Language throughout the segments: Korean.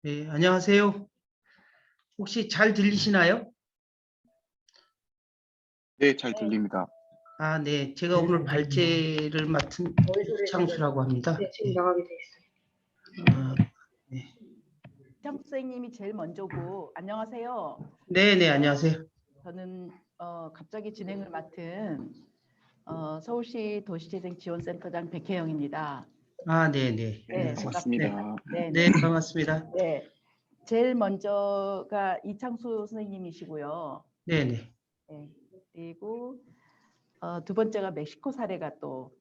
네, 안녕하세요. 혹시 잘 들리시나요? 네, 잘 들립니다. 아, 네. 제가 오늘 발제를 맡은 이창수라고 합니다. 네, 지금 나가게 돼 있어요. 네. 이창수 선생님이 제일 먼저고, 안녕하세요. 네, 네, 안녕하세요. 저는 갑자기 진행을 맡은 서울시 도시재생지원센터장 백혜영입니다. 아, 네, 네. 네, 안녕하세요. 반갑습니다. 네, 네, 반갑습니다. 네. 제일 먼저가 이창수 선생님이시고요. 네, 네. 네. 그리고 두 번째가 멕시코 사례가 또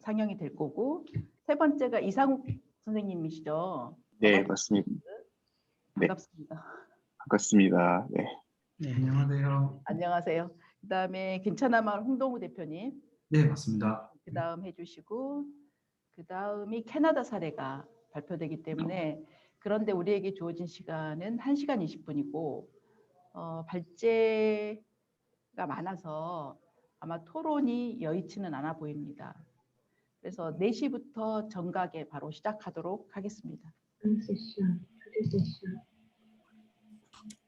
상영이 될 거고, 세 번째가 이상욱 선생님이시죠. 네, 맞습니다. 네, 반갑습니다. 반갑습니다. 네. 네, 안녕하세요. 안녕하세요. 그다음에 괜찮아마을 홍동우 대표님. 네, 맞습니다. 그다음 해주시고, 그다음이 캐나다 사례가 발표되기 때문에, 그런데 우리에게 주어진 시간은 1시간 20분이고 발제가 많아서 아마 토론이 여의치는 않아 보입니다. 그래서 4시부터 정각에 바로 시작하도록 하겠습니다. 세션, 초대 세션.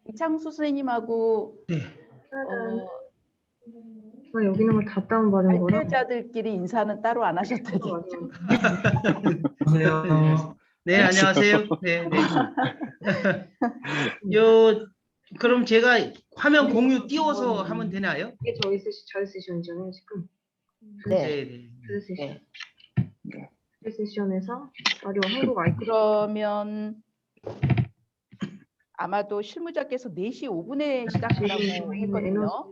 이창수 선생님하고 네. 여기 있는 걸 다 다운받은 거라? 발제자들끼리 인사는 따로 안 하셨다든지. 안녕하세요. 네, 안녕하세요. 네, 네. 그럼 제가 화면 공유 띄워서 하면 되나요? 이게 저희 세션, 저희 세션이잖아요, 지금. 네. 네, 네. 초대 세션. 네. 세션에서 자료 한국 아이콘 그러면 아마도 실무자께서 4시 5분에 시작하라고 했거든요.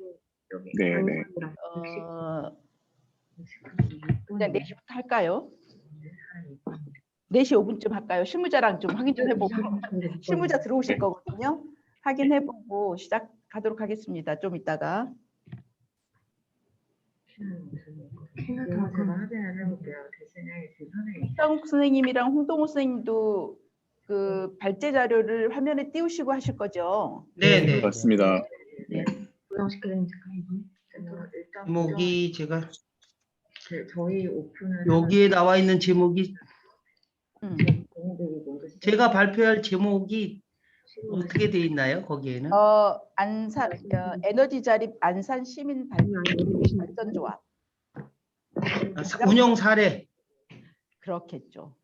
네, 네. 그냥 4시부터 할까요? 4시 5분쯤 할까요? 실무자랑 좀 확인 좀 해보고 실무자 들어오실 네. 거거든요. 확인해보고 시작하도록 하겠습니다. 좀 이따가. 제가 확인을 해볼게요. 대신에 그 선생님. 이상욱 선생님이랑 홍동호 선생님도 그 발제 자료를 화면에 띄우시고 하실 거죠? 네네. 맞습니다. 네. 고정시켜드리면 될까요, 이번에? 일단 제목이 제가 저희 오픈을 여기에 나와 있는 제목이 공인들이 먼저 제가 발표할 제목이 어떻게 돼 있나요? 거기에는? 안산 에너지 자립 안산 시민 발전조합 운영 사례. 그렇겠죠.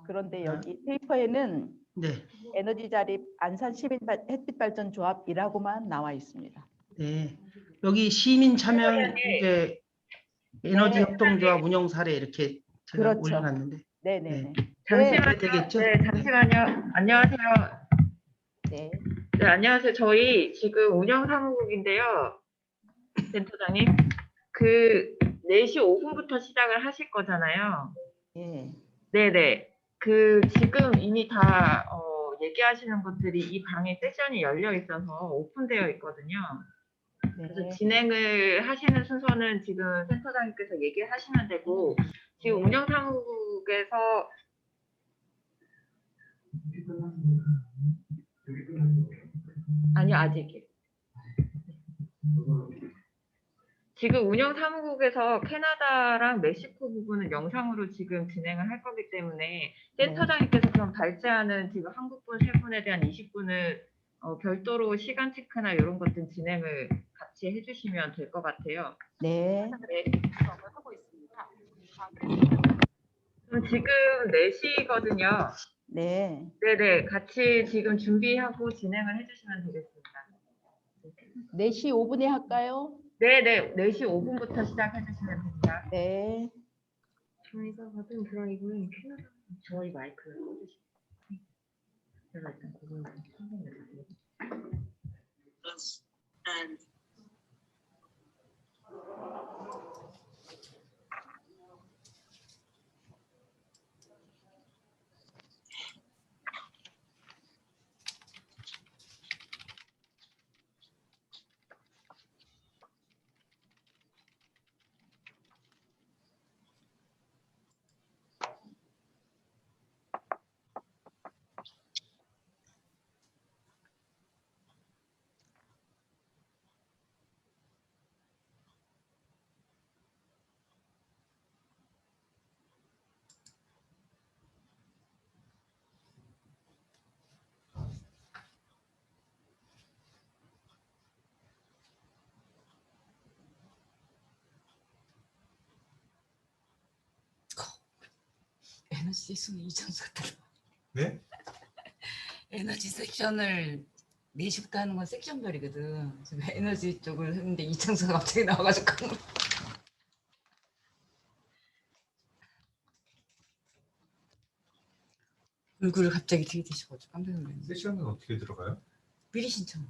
그런데 여기 페이퍼에는 네. 에너지 자립 안산 시민 햇빛 발전 조합이라고만 나와 있습니다. 네. 여기 시민 참여 이제 에너지 협동조합 운영 사례 이렇게 제가 그렇죠. 올려놨는데. 네네네. 그래 되겠죠? 네, 잠시만요. 안녕하세요. 네. 네, 안녕하세요. 저희 지금 운영사무국인데요. 센터장님. 그 4시 5분부터 시작을 하실 거잖아요. 예. 네네. 그 지금 이미 다 얘기하시는 것들이 이 방에 세션이 열려 있어서 오픈되어 있거든요. 그래서 네. 진행을 하시는 순서는 지금 센터장님께서 얘기를 하시면 되고 지금 네. 운영사무국에서 아니요 아직이요. 지금 운영사무국에서 캐나다랑 멕시코 부분은 영상으로 지금 진행을 할 거기 때문에 센터장님께서 그럼 발제하는 지금 한국분 3분에 대한 20분을 별도로 시간 체크나 이런 것들 진행을 같이 해주시면 될 것 같아요. 네. 네. 그럼 지금 4시거든요. 네. 네네. 같이 지금 준비하고 진행을 해주시면 되겠습니다. 4시 5분에 할까요? 네네. 4시 5분부터 시작해주시면 됩니다. 네. 저희가 받은 드라이브는 캐나다 저희 마이크를 꺼주시면 제가 일단 그거는 선생님을 드릴게요. 에너지 섹션에 이창수가 들어. 네? 에너지 섹션을 4시부터 하는 건 섹션별이거든. 지금 에너지 쪽을 했는데 이창수가 갑자기 나와가지고 얼굴을 갑자기 들이대셔가지고 깜짝 놀랐네. 세션은 어떻게 들어가요? 미리 신청.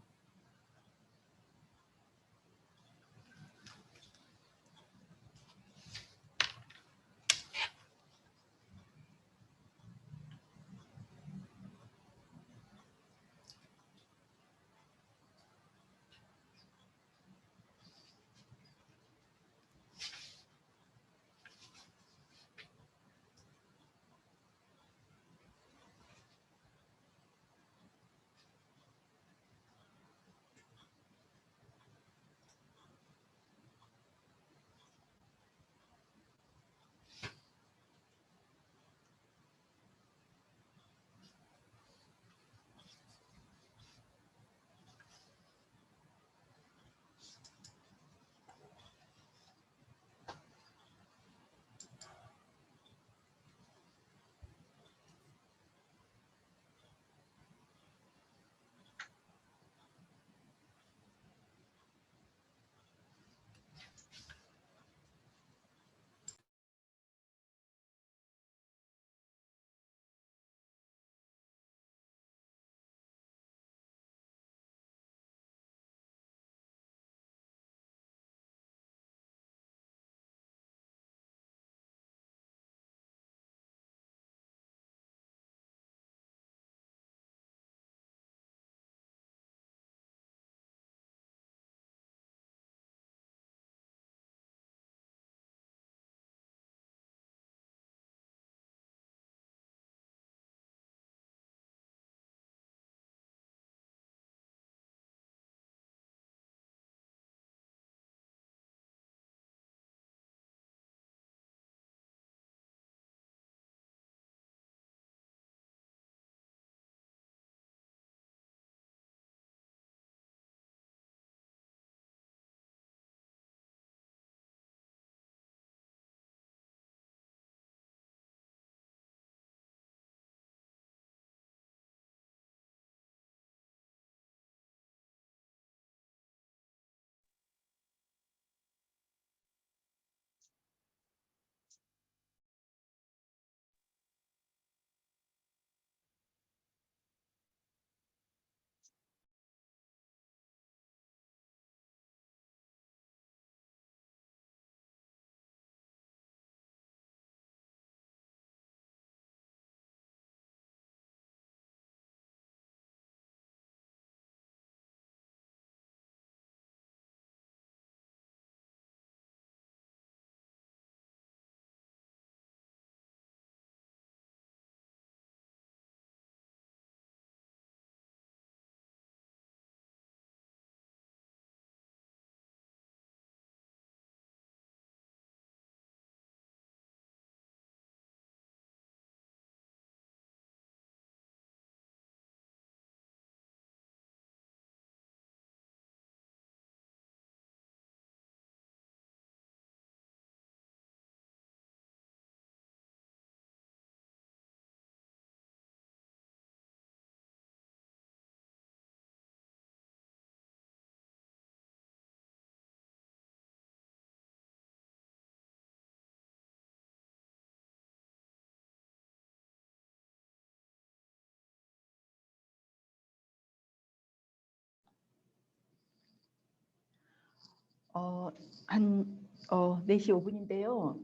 한 4시 5분인데요.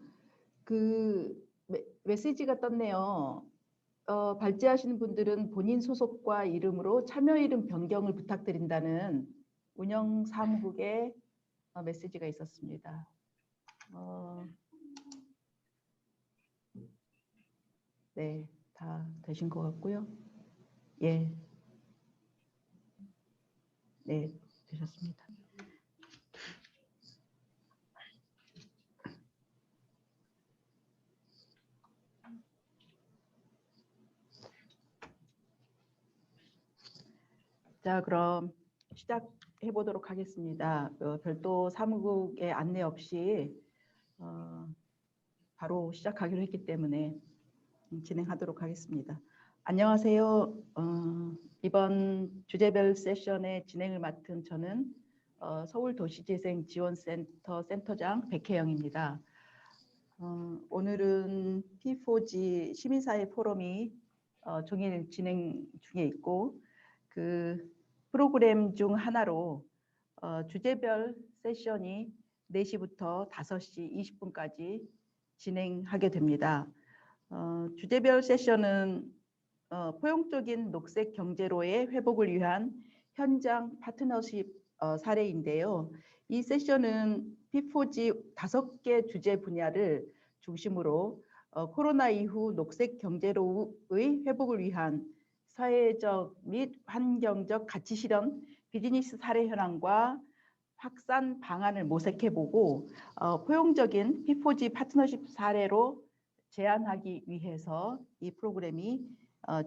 그 메시지가 떴네요. 발제하시는 분들은 본인 소속과 이름으로 참여 이름 변경을 부탁드린다는 운영 사무국의 메시지가 있었습니다. 네, 다 되신 것 같고요. 예, 네, 되셨습니다. 자, 그럼 시작해 보도록 하겠습니다. 별도 사무국의 안내 없이 바로 시작하기로 했기 때문에 진행하도록 하겠습니다. 안녕하세요. 이번 주제별 세션의 진행을 맡은 저는 서울도시재생지원센터 센터장 백혜영입니다. 오늘은 P4G 시민사회 포럼이 종일 진행 중에 있고 그 프로그램 중 하나로 주제별 세션이 4시부터 5시 20분까지 진행하게 됩니다. 주제별 세션은 포용적인 녹색 경제로의 회복을 위한 현장 파트너십 사례인데요. 이 세션은 P4G 5개 주제 분야를 중심으로 코로나 이후 녹색 경제로의 회복을 위한 사회적 및 환경적 가치 실현, 비즈니스 사례 현황과 확산 방안을 모색해보고 포용적인 P4G 파트너십 사례로 제안하기 위해서 이 프로그램이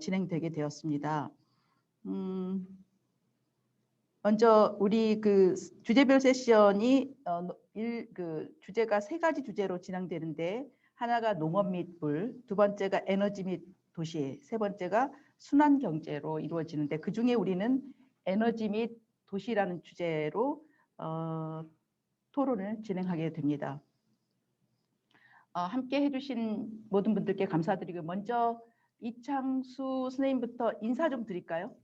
진행되게 되었습니다. 먼저 우리 그 주제별 세션이 주제가 3가지 주제로 진행되는데 하나가 농업 및 물, 두 번째가 에너지 및 도시, 세 번째가 순환 경제로 이루어지는데 그 중에 우리는 에너지 및 도시라는 주제로 토론을 진행하게 됩니다. 함께 해주신 모든 분들께 감사드리고 먼저 이창수 선생님부터 인사 좀 드릴까요?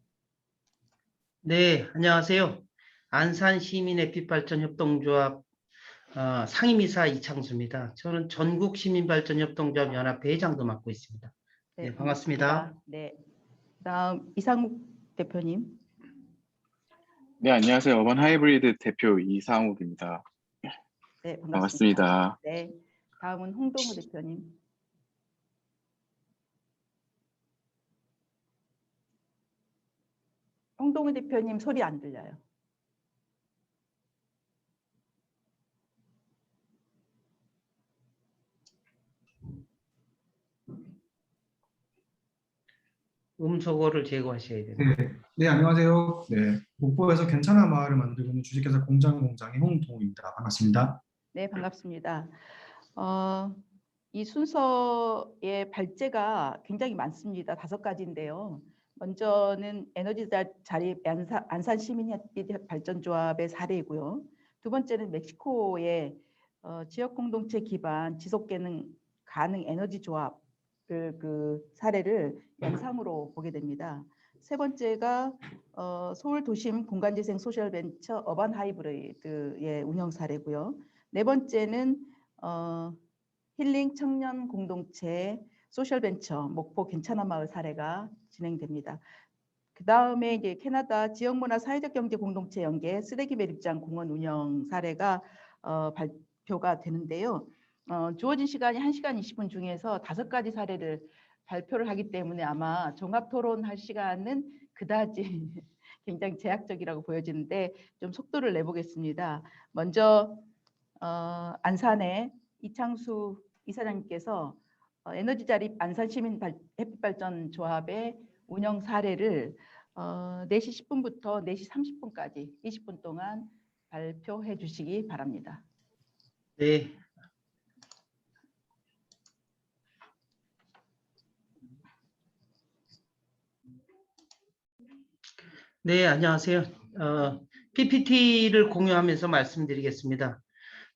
네, 안녕하세요. 안산시민햇빛발전협동조합 상임이사 이창수입니다. 저는 전국시민발전협동조합 연합회 회장도 맡고 있습니다. 네, 반갑습니다. 네, 다음 이상욱 대표님. 네, 안녕하세요. 어반 하이브리드 대표 이상욱입니다. 네, 반갑습니다. 네, 다음은 홍동우 대표님. 홍동우 대표님 소리 안 들려요. 음소거를 제거하셔야 됩니다. 네, 안녕하세요. 네, 목포에서 괜찮은 마을을 만들고 있는 주식회사 공장의 홍동우입니다. 반갑습니다. 네, 반갑습니다. 이 순서의 발제가 굉장히 많습니다. 5가지인데요. 먼저는 에너지 자립 안산 시민햇빛발전조합의 사례이고요. 두 번째는 멕시코의 지역 공동체 기반 지속 가능 에너지 조합을 그 사례를 영상으로 보게 됩니다. 세 번째가 서울 도심 공간재생 소셜벤처 어반 하이브리드의 운영 사례고요. 네 번째는 힐링 청년 공동체 소셜벤처 목포 괜찮은 마을 사례가 진행됩니다. 그 다음에 이제 캐나다 지역문화 사회적 경제 공동체 연계 쓰레기 매립장 공원 운영 사례가 발표가 되는데요. 주어진 시간이 1시간 20분 중에서 5가지 사례를 발표를 하기 때문에 아마 종합 토론할 시간은 그다지 굉장히 제약적이라고 보여지는데 좀 속도를 내보겠습니다. 먼저 안산의 이창수 이사장님께서 에너지 자립 안산 시민 햇빛발전 조합의 운영 사례를 4시 10분부터 4시 30분까지 20분 동안 발표해 주시기 바랍니다. 네. 네, 안녕하세요. PPT를 공유하면서 말씀드리겠습니다.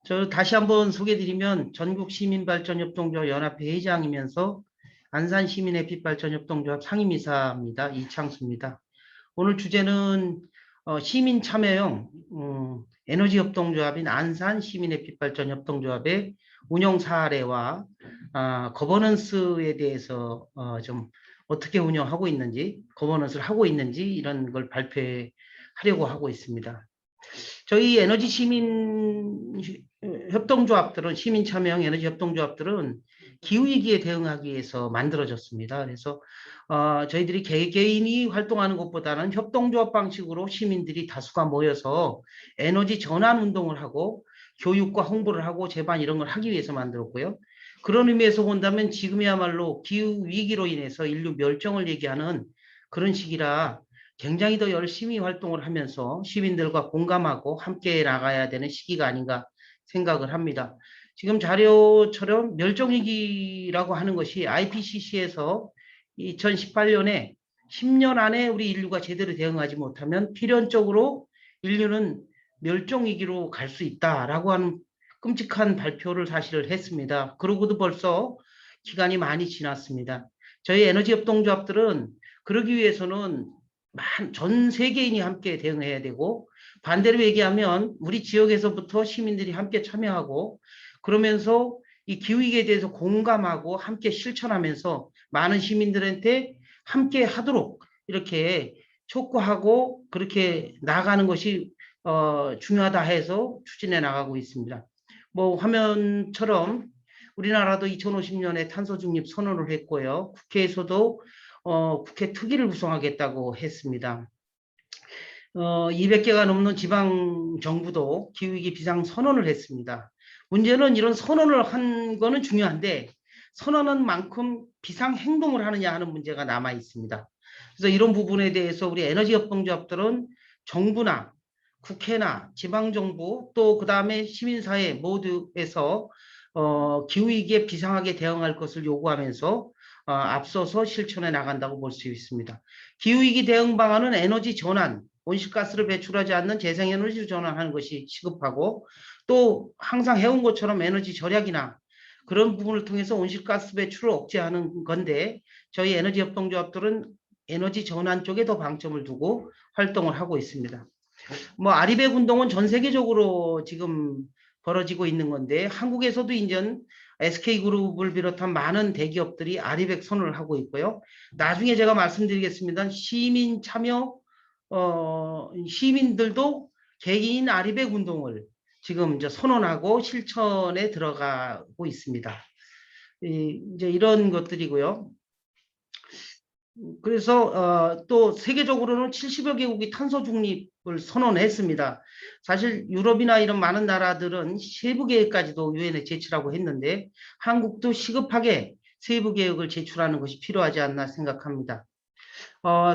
저 다시 한번 소개드리면 전국시민발전협동조합 연합회 회장이면서 안산시민햇빛발전협동조합 상임이사입니다. 이창수입니다. 오늘 주제는 시민 참여형 에너지 협동조합인 안산 시민햇빛발전 협동조합의 운영 사례와 거버넌스에 대해서 좀 어떻게 운영하고 있는지, 거버넌스를 하고 있는지 이런 걸 발표하려고 하고 있습니다. 저희 에너지 시민 협동조합들은, 시민 참여형 에너지 협동조합들은 기후위기에 대응하기 위해서 만들어졌습니다. 그래서 저희들이 개개인이 활동하는 것보다는 협동조합 방식으로 시민들이 다수가 모여서 에너지 전환 운동을 하고 교육과 홍보를 하고 제반 이런 걸 하기 위해서 만들었고요. 그런 의미에서 본다면 지금이야말로 기후위기로 인해서 인류 멸종을 얘기하는 그런 시기라 굉장히 더 열심히 활동을 하면서 시민들과 공감하고 함께 나가야 되는 시기가 아닌가 생각을 합니다. 지금 자료처럼 멸종위기라고 하는 것이 IPCC에서 2018년에 10년 안에 우리 인류가 제대로 대응하지 못하면 필연적으로 인류는 멸종위기로 갈 수 있다라고 하는 끔찍한 발표를 사실을 했습니다. 그러고도 벌써 기간이 많이 지났습니다. 저희 에너지 협동조합들은 그러기 위해서는 전 세계인이 함께 대응해야 되고, 반대로 얘기하면 우리 지역에서부터 시민들이 함께 참여하고, 그러면서 이 기후위기에 대해서 공감하고 함께 실천하면서 많은 시민들한테 함께 하도록 이렇게 촉구하고 그렇게 나가는 것이 중요하다 해서 추진해 나가고 있습니다. 뭐 화면처럼 우리나라도 2050년에 탄소 중립 선언을 했고요. 국회에서도 국회 특위를 구성하겠다고 했습니다. 200개가 넘는 지방 정부도 기후위기 비상 선언을 했습니다. 문제는 이런 선언을 한 거는 중요한데 선언한 만큼 비상 행동을 하느냐 하는 문제가 남아 있습니다. 그래서 이런 부분에 대해서 우리 에너지 협동조합들은 정부나 국회나 지방정부 또 그다음에 시민사회 모두에서 기후위기에 비상하게 대응할 것을 요구하면서 앞서서 실천해 나간다고 볼 수 있습니다. 기후위기 대응 방안은 에너지 전환, 온실가스를 배출하지 않는 재생에너지로 전환하는 것이 시급하고, 또 항상 해온 것처럼 에너지 절약이나 그런 부분을 통해서 온실가스 배출을 억제하는 건데, 저희 에너지 협동조합들은 에너지 전환 쪽에 더 방점을 두고 활동을 하고 있습니다. 뭐 아리백 운동은 전 세계적으로 지금 벌어지고 있는 건데, 한국에서도 이제 SK그룹을 비롯한 많은 대기업들이 아리백 선언을 하고 있고요. 나중에 제가 말씀드리겠습니다. 시민 참여, 시민들도 개인 아리백 운동을 지금 이제 선언하고 실천에 들어가고 있습니다. 이제 이런 것들이고요. 그래서 또 세계적으로는 70여 개국이 탄소 중립을 선언했습니다. 사실 유럽이나 이런 많은 나라들은 세부 계획까지도 유엔에 제출하고 했는데 한국도 시급하게 세부 계획을 제출하는 것이 필요하지 않나 생각합니다.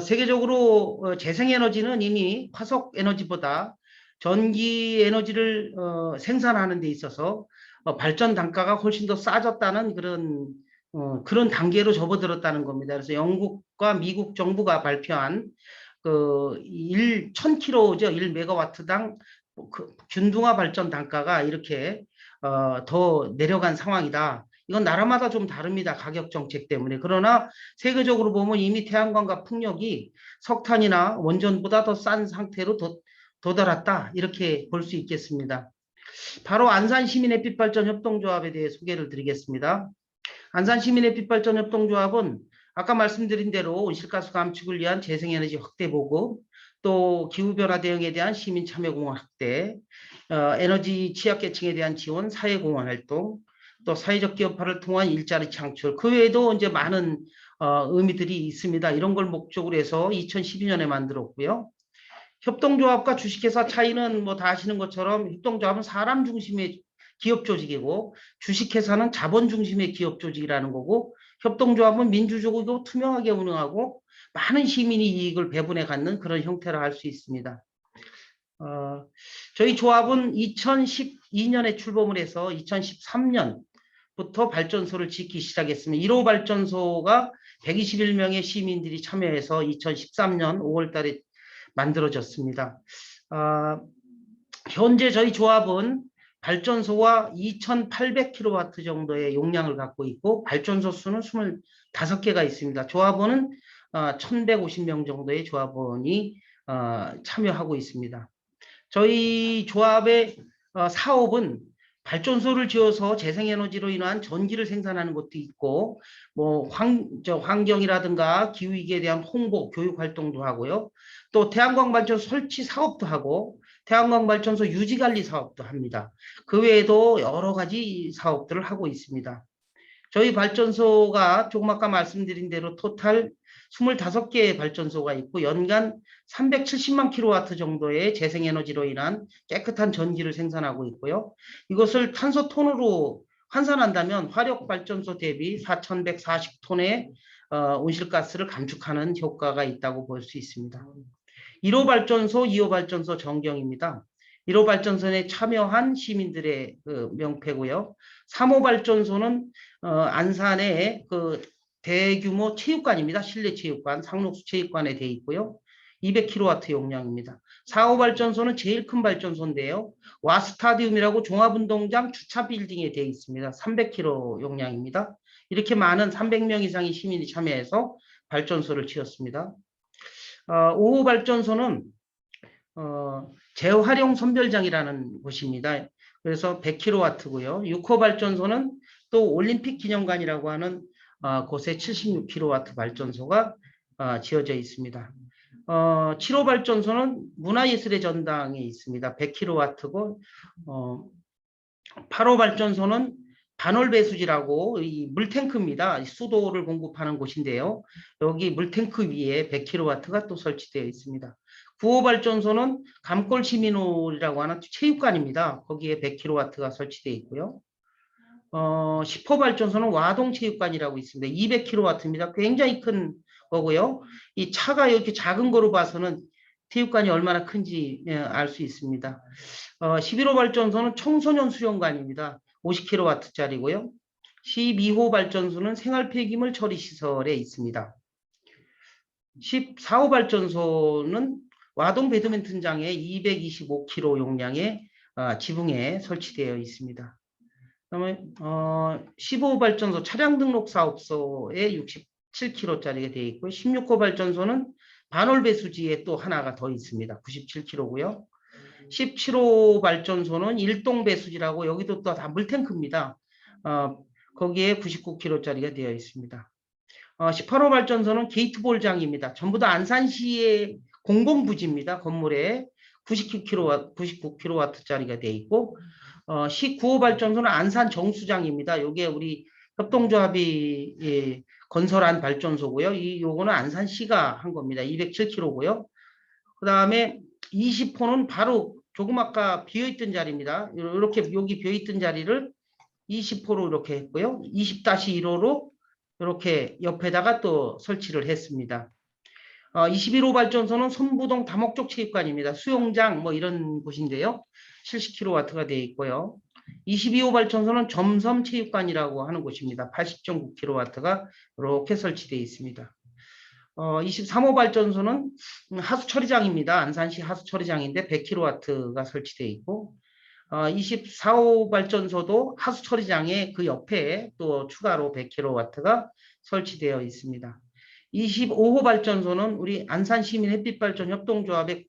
세계적으로 재생에너지는 이미 화석 에너지보다 전기 에너지를 생산하는 데 있어서 발전 단가가 훨씬 더 싸졌다는 그런 단계로 접어들었다는 겁니다. 그래서 영국과 미국 정부가 발표한 1000kg죠. 1메가와트당 균등화 발전 단가가 이렇게 더 내려간 상황이다. 이건 나라마다 좀 다릅니다. 가격 정책 때문에. 그러나 세계적으로 보면 이미 태양광과 풍력이 석탄이나 원전보다 더 싼 상태로 도달했다. 이렇게 볼 수 있겠습니다. 바로 안산시민햇빛발전 협동조합에 대해 소개를 드리겠습니다. 안산시민햇빛발전 협동조합은 아까 말씀드린 대로 온실가스 감축을 위한 재생에너지 확대 보급, 또 기후변화 대응에 대한 시민 참여 공헌 확대, 에너지 취약계층에 대한 지원, 사회공헌 활동, 또 사회적 기업화를 통한 일자리 창출, 그 외에도 이제 많은 의미들이 있습니다. 이런 걸 목적으로 해서 2012년에 만들었고요. 협동조합과 주식회사 차이는 뭐 다 아시는 것처럼 협동조합은 사람 중심의 기업 조직이고 주식회사는 자본 중심의 기업 조직이라는 거고, 협동조합은 민주적이고 투명하게 운영하고 많은 시민이 이익을 배분해 갖는 그런 형태로 할 수 있습니다. 저희 조합은 2012년에 출범을 해서 2013년부터 발전소를 짓기 시작했습니다. 1호 발전소가 121명의 시민들이 참여해서 2013년 5월 달에 만들어졌습니다. 현재 저희 조합은 발전소와 2800kW 정도의 용량을 갖고 있고 발전소 수는 25개가 있습니다. 조합원은 1150명 정도의 조합원이 참여하고 있습니다. 저희 조합의 사업은 발전소를 지어서 재생에너지로 인한 전기를 생산하는 것도 있고, 뭐 환경이라든가 기후위기에 대한 홍보, 교육 활동도 하고요. 또 태양광 발전소 설치 사업도 하고, 태양광 발전소 유지 관리 사업도 합니다. 그 외에도 여러 가지 사업들을 하고 있습니다. 저희 발전소가 조금 아까 말씀드린 대로 토탈 25개의 발전소가 있고 연간 370만 킬로와트 정도의 재생에너지로 인한 깨끗한 전기를 생산하고 있고요. 이것을 탄소 톤으로 환산한다면 화력발전소 대비 4,140톤의 온실가스를 감축하는 효과가 있다고 볼 수 있습니다. 1호 발전소, 2호 발전소 전경입니다. 1호 발전소에 참여한 시민들의 명패고요. 3호 발전소는 안산의 대규모 체육관입니다. 실내 체육관, 상록수 체육관에 돼 있고요. 200kW 용량입니다. 4호 발전소는 제일 큰 발전소인데요. 와스타디움이라고 종합운동장 주차 빌딩에 돼 있습니다. 300kW 용량입니다. 이렇게 많은 300명 이상의 시민이 참여해서 발전소를 지었습니다. 5호 발전소는 재활용 선별장이라는 곳입니다. 그래서 100kW고요. 6호 발전소는 또 올림픽 기념관이라고 하는 곳에 76kW 발전소가 지어져 있습니다. 7호 발전소는 문화예술의 전당에 있습니다. 100kW고 8호 발전소는 반월배수지라고 이 물탱크입니다. 수도를 공급하는 곳인데요. 여기 물탱크 위에 100kW가 또 설치되어 있습니다. 9호 발전소는 감골시민홀이라고 하는 체육관입니다. 거기에 100kW가 설치되어 있고요. 10호 발전소는 와동체육관이라고 있습니다. 200kW입니다. 굉장히 큰 거고요. 이 차가 이렇게 작은 거로 봐서는 체육관이 얼마나 큰지 알 수 있습니다. 11호 발전소는 청소년 수련관입니다. 50kW짜리고요. 12호 발전소는 생활폐기물 처리 시설에 있습니다. 14호 발전소는 와동 배드민턴장에 225kg 용량의 지붕에 설치되어 있습니다. 그다음에 15호 발전소 차량 등록 사업소에 67kg짜리가 되어 있고 16호 발전소는 반월 배수지에 또 하나가 더 있습니다. 97kg고요. 17호 발전소는 일동 배수지라고 여기도 또 다 물탱크입니다. 거기에 99kg짜리가 되어 있습니다. 18호 발전소는 게이트볼장입니다. 전부 다 안산시의 공공부지입니다. 건물에 99kW짜리가 되어 있고 19호 발전소는 안산 정수장입니다. 요게 우리 협동조합이 건설한 발전소고요. 요거는 안산시가 한 겁니다. 207kg고요. 그 다음에 20호는 바로 조금 아까 비어있던 자리입니다. 이렇게 여기 비어있던 자리를 20호로 이렇게 했고요. 20-1호로 이렇게 옆에다가 또 설치를 했습니다. 21호 발전소는 손부동 다목적 체육관입니다. 수영장 뭐 이런 곳인데요. 70kW가 되어 있고요. 22호 발전소는 점섬 체육관이라고 하는 곳입니다. 80.9kW가 이렇게 설치되어 있습니다. 23호 발전소는 하수처리장입니다. 안산시 하수처리장인데 100kW가 설치되어 있고 24호 발전소도 하수처리장에 그 옆에 또 추가로 100kW가 설치되어 있습니다. 25호 발전소는 우리 안산시민 햇빛발전 협동조합에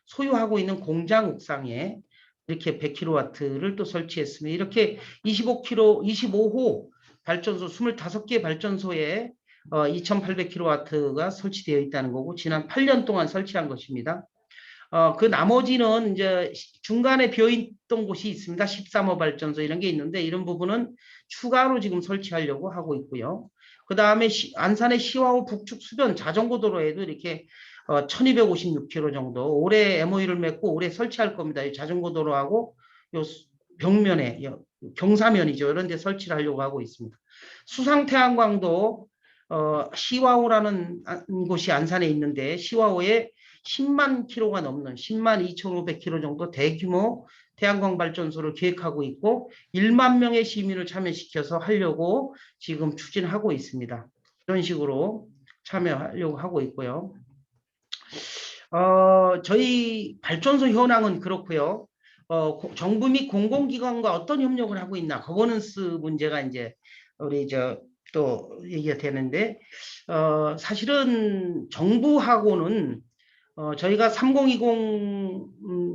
소유하고 있는 공장 옥상에 이렇게 100kW를 또 설치했습니다. 이렇게 25호 발전소 25개 발전소에 2800kW가 설치되어 있다는 거고 지난 8년 동안 설치한 것입니다. 그 나머지는 이제 중간에 비어있던 곳이 있습니다. 13호 발전소 이런 게 있는데 이런 부분은 추가로 지금 설치하려고 하고 있고요. 그 다음에 안산의 시화호 북측 수변 자전거 도로에도 이렇게 1256km 정도 올해 MOU를 맺고 올해 설치할 겁니다. 이 자전거 도로하고 요 벽면에 경사면이죠. 이런 데 설치를 하려고 하고 있습니다. 수상태양광도 시화호라는 곳이 안산에 있는데 시화호에 10만 킬로가 넘는 10만 2,500km 정도 대규모 태양광 발전소를 계획하고 있고 1만 명의 시민을 참여시켜서 하려고 지금 추진하고 있습니다. 이런 식으로 참여하려고 하고 있고요. 저희 발전소 현황은 그렇고요. 정부 및 공공기관과 어떤 협력을 하고 있나 거버넌스 문제가 이제 우리 또 얘기가 되는데 사실은 정부하고는 저희가 3020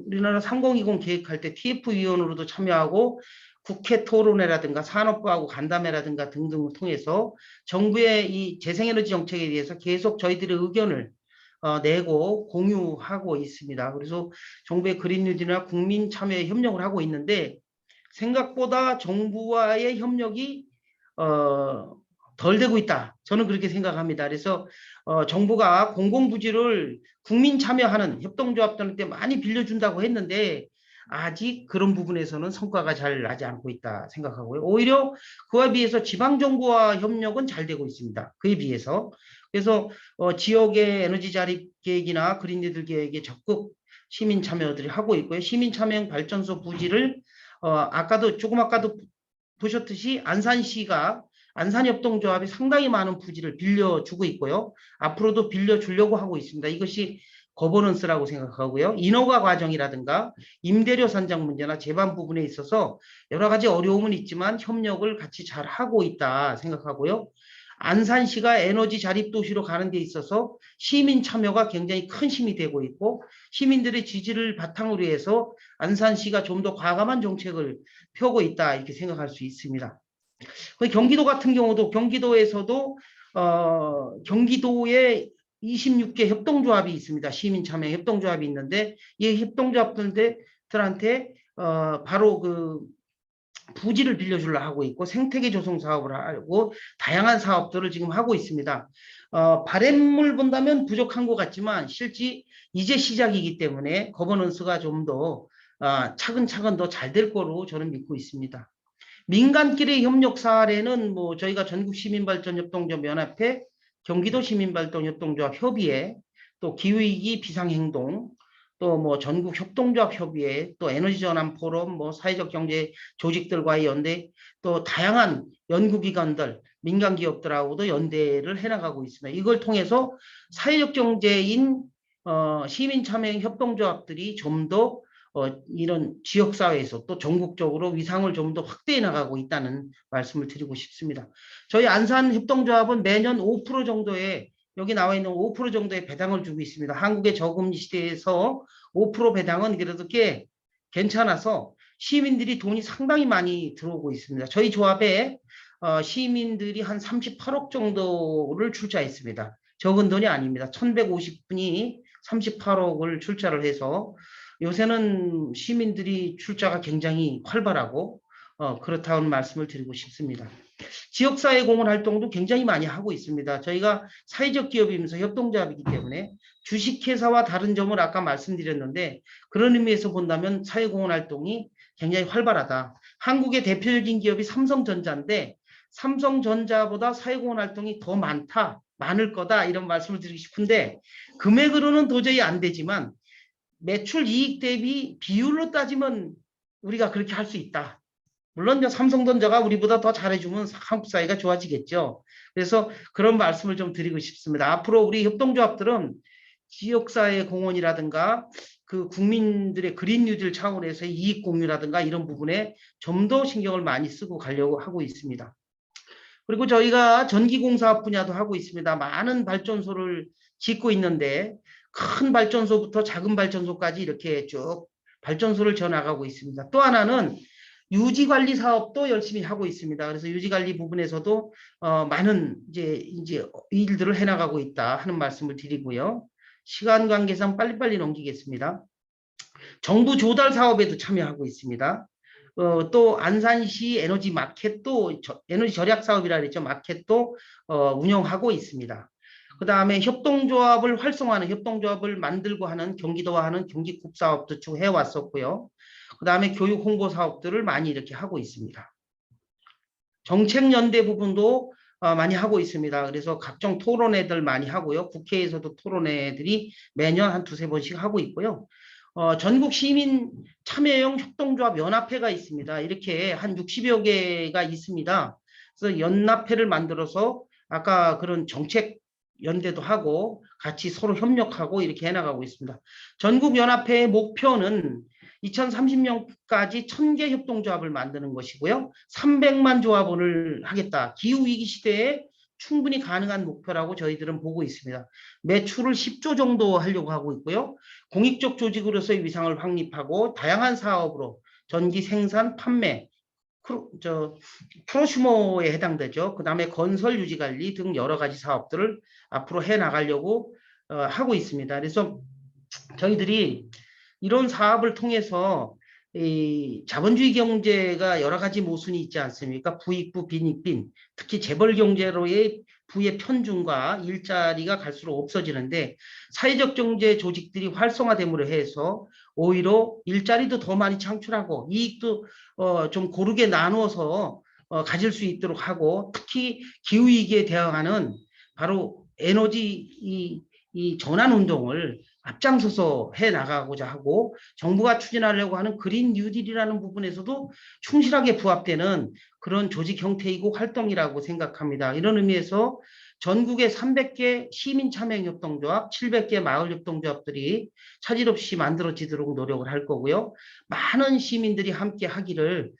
우리나라 3020 계획할 때 TF위원으로도 참여하고 국회 토론회라든가 산업부하고 간담회라든가 등등을 통해서 정부의 이 재생에너지 정책에 대해서 계속 저희들의 의견을 내고 공유하고 있습니다. 그래서 정부의 그린 뉴딜이나 국민 참여에 협력을 하고 있는데 생각보다 정부와의 협력이 덜 되고 있다. 저는 그렇게 생각합니다. 그래서 정부가 공공부지를 국민 참여하는 협동조합들한테 많이 빌려준다고 했는데 아직 그런 부분에서는 성과가 잘 나지 않고 있다 생각하고요. 오히려 그와 비해서 지방정부와 협력은 잘 되고 있습니다. 그에 비해서. 그래서 지역의 에너지 자립 계획이나 그린뉴딜 계획에 적극 시민 참여들이 하고 있고요. 시민 참여형 발전소 부지를 아까도 보셨듯이 안산시가 안산협동조합이 상당히 많은 부지를 빌려주고 있고요. 앞으로도 빌려주려고 하고 있습니다. 이것이 거버넌스라고 생각하고요. 인허가 과정이라든가 임대료 산정 문제나 제반 부분에 있어서 여러 가지 어려움은 있지만 협력을 같이 잘 하고 있다 생각하고요. 안산시가 에너지 자립 도시로 가는 데 있어서 시민 참여가 굉장히 큰 힘이 되고 있고 시민들의 지지를 바탕으로 해서 안산시가 좀 더 과감한 정책을 펴고 있다 이렇게 생각할 수 있습니다. 경기도 같은 경우도 경기도에서도 경기도에 26개 협동조합이 있습니다. 시민 참여 협동조합이 있는데 이 협동조합들한테 바로 그 부지를 빌려주려 하고 있고 생태계 조성 사업을 하고 다양한 사업들을 지금 하고 있습니다. 바램을 본다면 부족한 것 같지만 실제 이제 시작이기 때문에 거버넌스가 좀 더 차근차근 더 잘 될 거로 저는 믿고 있습니다. 민간끼리 협력 사례는 뭐 저희가 전국시민발전협동조합 연합회, 경기도시민발전협동조합 협의회, 또 기후위기 비상행동, 또 뭐 전국협동조합 협의회, 또 에너지전환 포럼, 뭐 사회적 경제 조직들과의 연대, 또 다양한 연구기관들, 민간기업들하고도 연대를 해나가고 있습니다. 이걸 통해서 사회적 경제인 시민참여형 협동조합들이 좀 더 이런 지역사회에서 또 전국적으로 위상을 좀 더 확대해 나가고 있다는 말씀을 드리고 싶습니다. 저희 안산협동조합은 매년 5% 정도의 여기 나와 있는 5% 정도의 배당을 주고 있습니다. 한국의 저금리 시대에서 5% 배당은 그래도 꽤 괜찮아서 시민들이 돈이 상당히 많이 들어오고 있습니다. 저희 조합에 시민들이 한 38억 정도를 출자했습니다. 적은 돈이 아닙니다. 1150분이 38억을 출자를 해서 요새는 시민들이 출자가 굉장히 활발하고 그렇다는 말씀을 드리고 싶습니다. 지역사회 공헌 활동도 굉장히 많이 하고 있습니다. 저희가 사회적 기업이면서 협동조합이기 때문에 주식회사와 다른 점을 아까 말씀드렸는데 그런 의미에서 본다면 사회 공헌 활동이 굉장히 활발하다. 한국의 대표적인 기업이 삼성전자인데 삼성전자보다 사회 공헌 활동이 더 많을 거다 이런 말씀을 드리고 싶은데 금액으로는 도저히 안 되지만 매출 이익 대비 비율로 따지면 우리가 그렇게 할 수 있다. 물론 삼성전자가 우리보다 더 잘해주면 한국 사회가 좋아지겠죠. 그래서 그런 말씀을 좀 드리고 싶습니다. 앞으로 우리 협동조합들은 지역사회 공헌이라든가 그 국민들의 그린 뉴딜 차원에서의 이익 공유라든가 이런 부분에 좀 더 신경을 많이 쓰고 가려고 하고 있습니다. 그리고 저희가 전기공사업 분야도 하고 있습니다. 많은 발전소를 짓고 있는데 큰 발전소부터 작은 발전소까지 이렇게 쭉 발전소를 지어 나가고 있습니다. 또 하나는 유지관리 사업도 열심히 하고 있습니다. 그래서 유지관리 부분에서도 많은 이제 일들을 해나가고 있다 하는 말씀을 드리고요. 시간 관계상 빨리빨리 넘기겠습니다. 정부 조달 사업에도 참여하고 있습니다. 또 안산시 에너지 마켓도 에너지 절약 사업이라 그랬죠. 마켓도 운영하고 있습니다. 그 다음에 협동조합을 활성화하는 협동조합을 만들고 하는 경기도와 하는 경기국 사업도 쭉 해왔었고요. 그 다음에 교육 홍보 사업들을 많이 이렇게 하고 있습니다. 정책연대 부분도 많이 하고 있습니다. 그래서 각종 토론회들 많이 하고요. 국회에서도 토론회들이 매년 한 두세 번씩 하고 있고요. 전국 시민 참여형 협동조합 연합회가 있습니다. 이렇게 한 60여 개가 있습니다. 그래서 연합회를 만들어서 아까 그런 정책 연대도 하고 같이 서로 협력하고 이렇게 해나가고 있습니다. 전국연합회의 목표는 2030년까지 1000개 협동조합을 만드는 것이고요. 300만 조합원을 하겠다. 기후위기 시대에 충분히 가능한 목표라고 저희들은 보고 있습니다. 매출을 10조 정도 하려고 하고 있고요. 공익적 조직으로서의 위상을 확립하고 다양한 사업으로 전기 생산, 판매, 프로슈머에 해당되죠. 그 다음에 건설 유지관리 등 여러 가지 사업들을 앞으로 해 나가려고 하고 있습니다. 그래서 저희들이 이런 사업을 통해서 이 자본주의 경제가 여러 가지 모순이 있지 않습니까? 부익부, 빈익빈, 특히 재벌 경제로의 부의 편중과 일자리가 갈수록 없어지는데 사회적 경제 조직들이 활성화됨으로 해서 오히려 일자리도 더 많이 창출하고 이익도 좀 고르게 나누어서 가질 수 있도록 하고 특히 기후위기에 대응하는 바로 에너지 이 전환 운동을 앞장서서 해 나가고자 하고 정부가 추진하려고 하는 그린 뉴딜이라는 부분에서도 충실하게 부합되는 그런 조직 형태이고 활동이라고 생각합니다. 이런 의미에서 전국의 300개 시민참여협동조합, 700개 마을협동조합들이 차질 없이 만들어지도록 노력을 할 거고요. 많은 시민들이 함께 하기를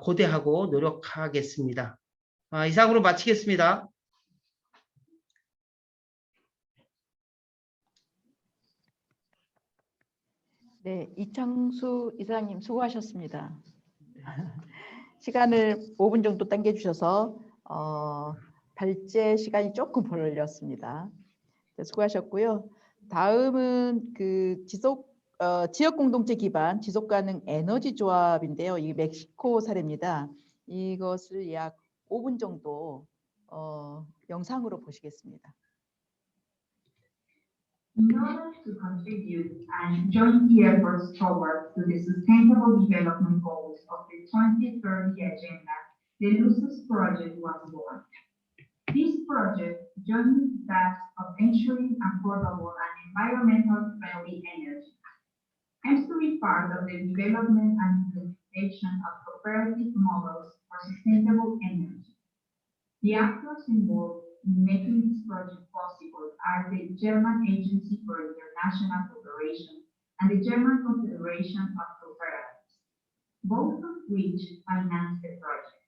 고대하고 노력하겠습니다. 이상으로 마치겠습니다. 네, 이창수 이사장님 수고하셨습니다. 시간을 5분 정도 당겨주셔서 발제 시간이 조금 벌렸습니다. 네, 수고하셨고요. 다음은 그 지역 공동체 기반 지속 가능 에너지 조합인데요. 이 멕시코 사례입니다. 이것을 약 5분 정도 영상으로 보시겠습니다. In order to contribute and join the efforts towards the Sustainable Development Goals of the 2030 Agenda, the Lucis Project was born. This project joins that of ensuring affordable and environmental friendly energy, aims to be part of the development and implementation of cooperative models for sustainable energy. The actors involved in making this project possible are the German Agency for International Cooperation and the German Confederation of Cooperatives, both of which finance the project.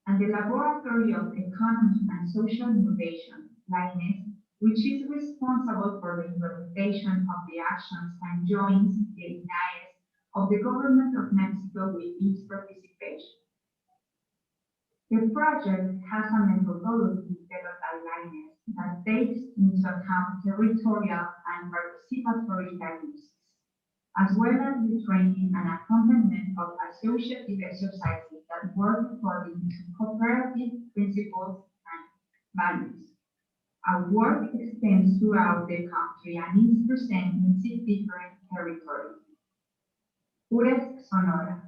And the Laboratory of Economic and Social Innovation, LINES, which is responsible for the implementation of the actions and joins the INAES of the government of Mexico with its participation. The project has a methodology developed by LINES that takes into account territorial and participatory dynamics, as well as the training and accompaniment of associative exercises that work according to cooperative principles and values. Our work extends throughout the country and is present in 6 different territories. Ures, Sonora.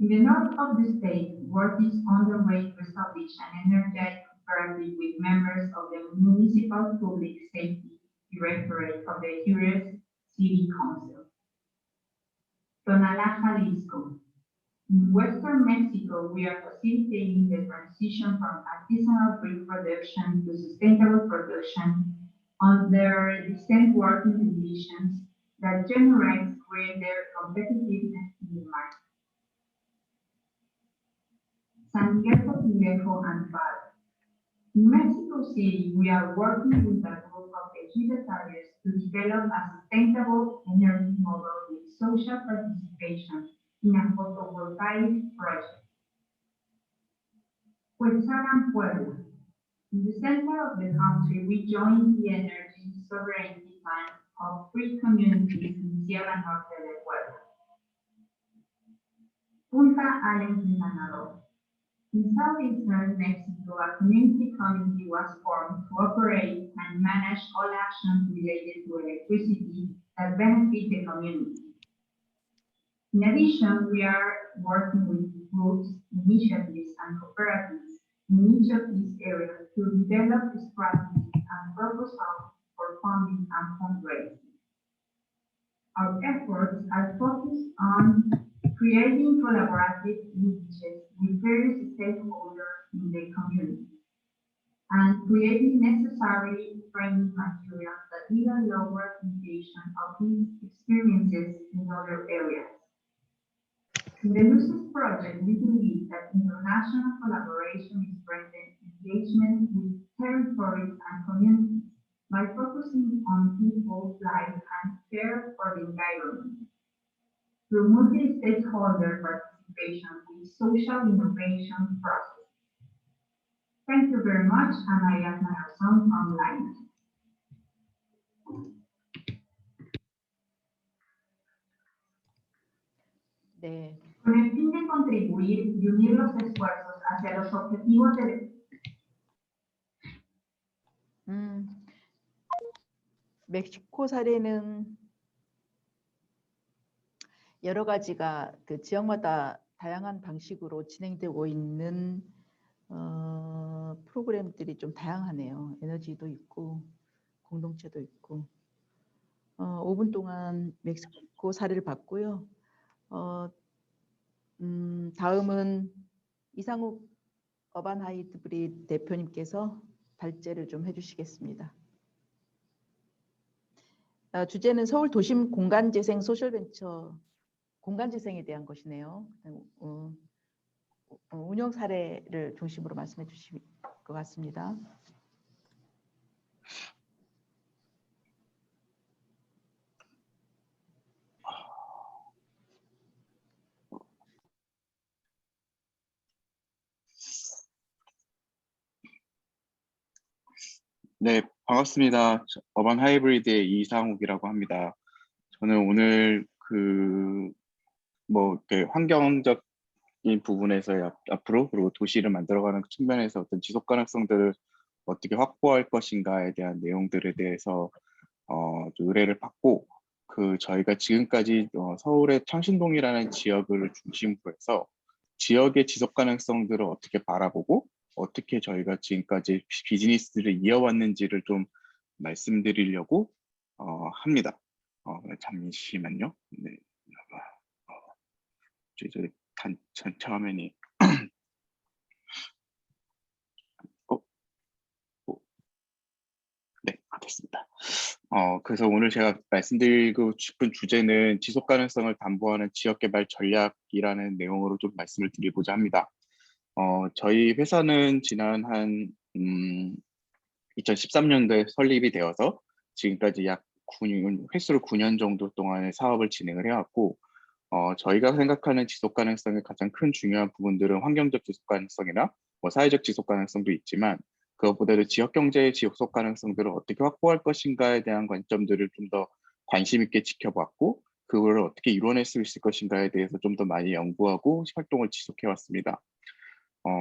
In the north of the state, work is underway to establish an energetic cooperative with members of the Municipal Public Safety Directorate of the Ures City Council. Tonalá, Jalisco. In western Mexico, we are facilitating the transition from artisanal brick production to sustainable production under decent working conditions that generates greater competitiveness in the market. San Miguel Viejo and FAR. In Mexico City, we are working with a group of ejidatarios to develop a sustainable energy model with social participation in a photovoltaic project. Cuetzalan, Puebla. In the center of the country, we join the energy sovereignty plan of 3 communities in Sierra Norte de Puebla. Punta Allen, Quintana Roo. In southeastern Mexico, a community committee was formed to operate and manage all actions related to electricity that benefit the community. In addition, we are working with groups, initiatives, and cooperatives in each of these areas to develop strategies and proposals for funding and fundraising. Our efforts are focused on creating collaborative linkages with various stakeholders in the community, and creating necessary training materials that will allow replication of these experiences in other areas. In the Lucis project, we believe that international collaboration is strengthened in engagement with territories and communities by focusing on people's lives and care for the environment. Through multi-stakeholder participation with social innovation process. Thank you very much, and I am Narazón online. 네, Con el fin de contribuir y unir los esfuerzos hacia los objetivos de 멕시코 사례는 여러 가지가 그 지역마다 다양한 방식으로 진행되고 있는 프로그램들이 좀 다양하네요. 에너지도 있고 공동체도 있고 5분 동안 멕시코 사례를 봤고요. 다음은 이상욱 어반 하이브리드 대표님께서 발제를 좀 해주시겠습니다. 주제는 서울 도심 공간재생 소셜벤처 공간재생에 대한 것이네요. 운영 사례를 중심으로 말씀해 주실 것 같습니다. 네, 반갑습니다. 어반 하이브리드의 이상욱이라고 합니다. 저는 오늘 이렇게 환경적인 부분에서 앞으로 그리고 도시를 만들어가는 측면에서 어떤 지속 가능성들을 어떻게 확보할 것인가에 대한 내용들에 대해서 좀 의뢰를 받고 저희가 지금까지 서울의 창신동이라는 지역을 중심으로 해서 지역의 지속 가능성들을 어떻게 바라보고 어떻게 저희가 지금까지 비즈니스를 이어왔는지를 좀 말씀드리려고 합니다. 잠시만요. 네. 전체 화면이 네, 됐습니다. 그래서 오늘 제가 말씀드리고 싶은 주제는 지속 가능성을 담보하는 지역개발 전략이라는 내용으로 좀 말씀을 드리고자 합니다. 저희 회사는 지난 2013년도에 설립이 되어서 지금까지 약 횟수로 9년 정도 동안의 사업을 진행을 해왔고, 저희가 생각하는 지속 가능성의 가장 큰 중요한 부분들은 환경적 지속 가능성이나 사회적 지속 가능성도 있지만, 그것보다도 지역 경제의 지속 가능성들을 어떻게 확보할 것인가에 대한 관점들을 좀 더 관심 있게 지켜봤고, 그걸 어떻게 이뤄낼 수 있을 것인가에 대해서 좀 더 많이 연구하고 활동을 지속해 왔습니다.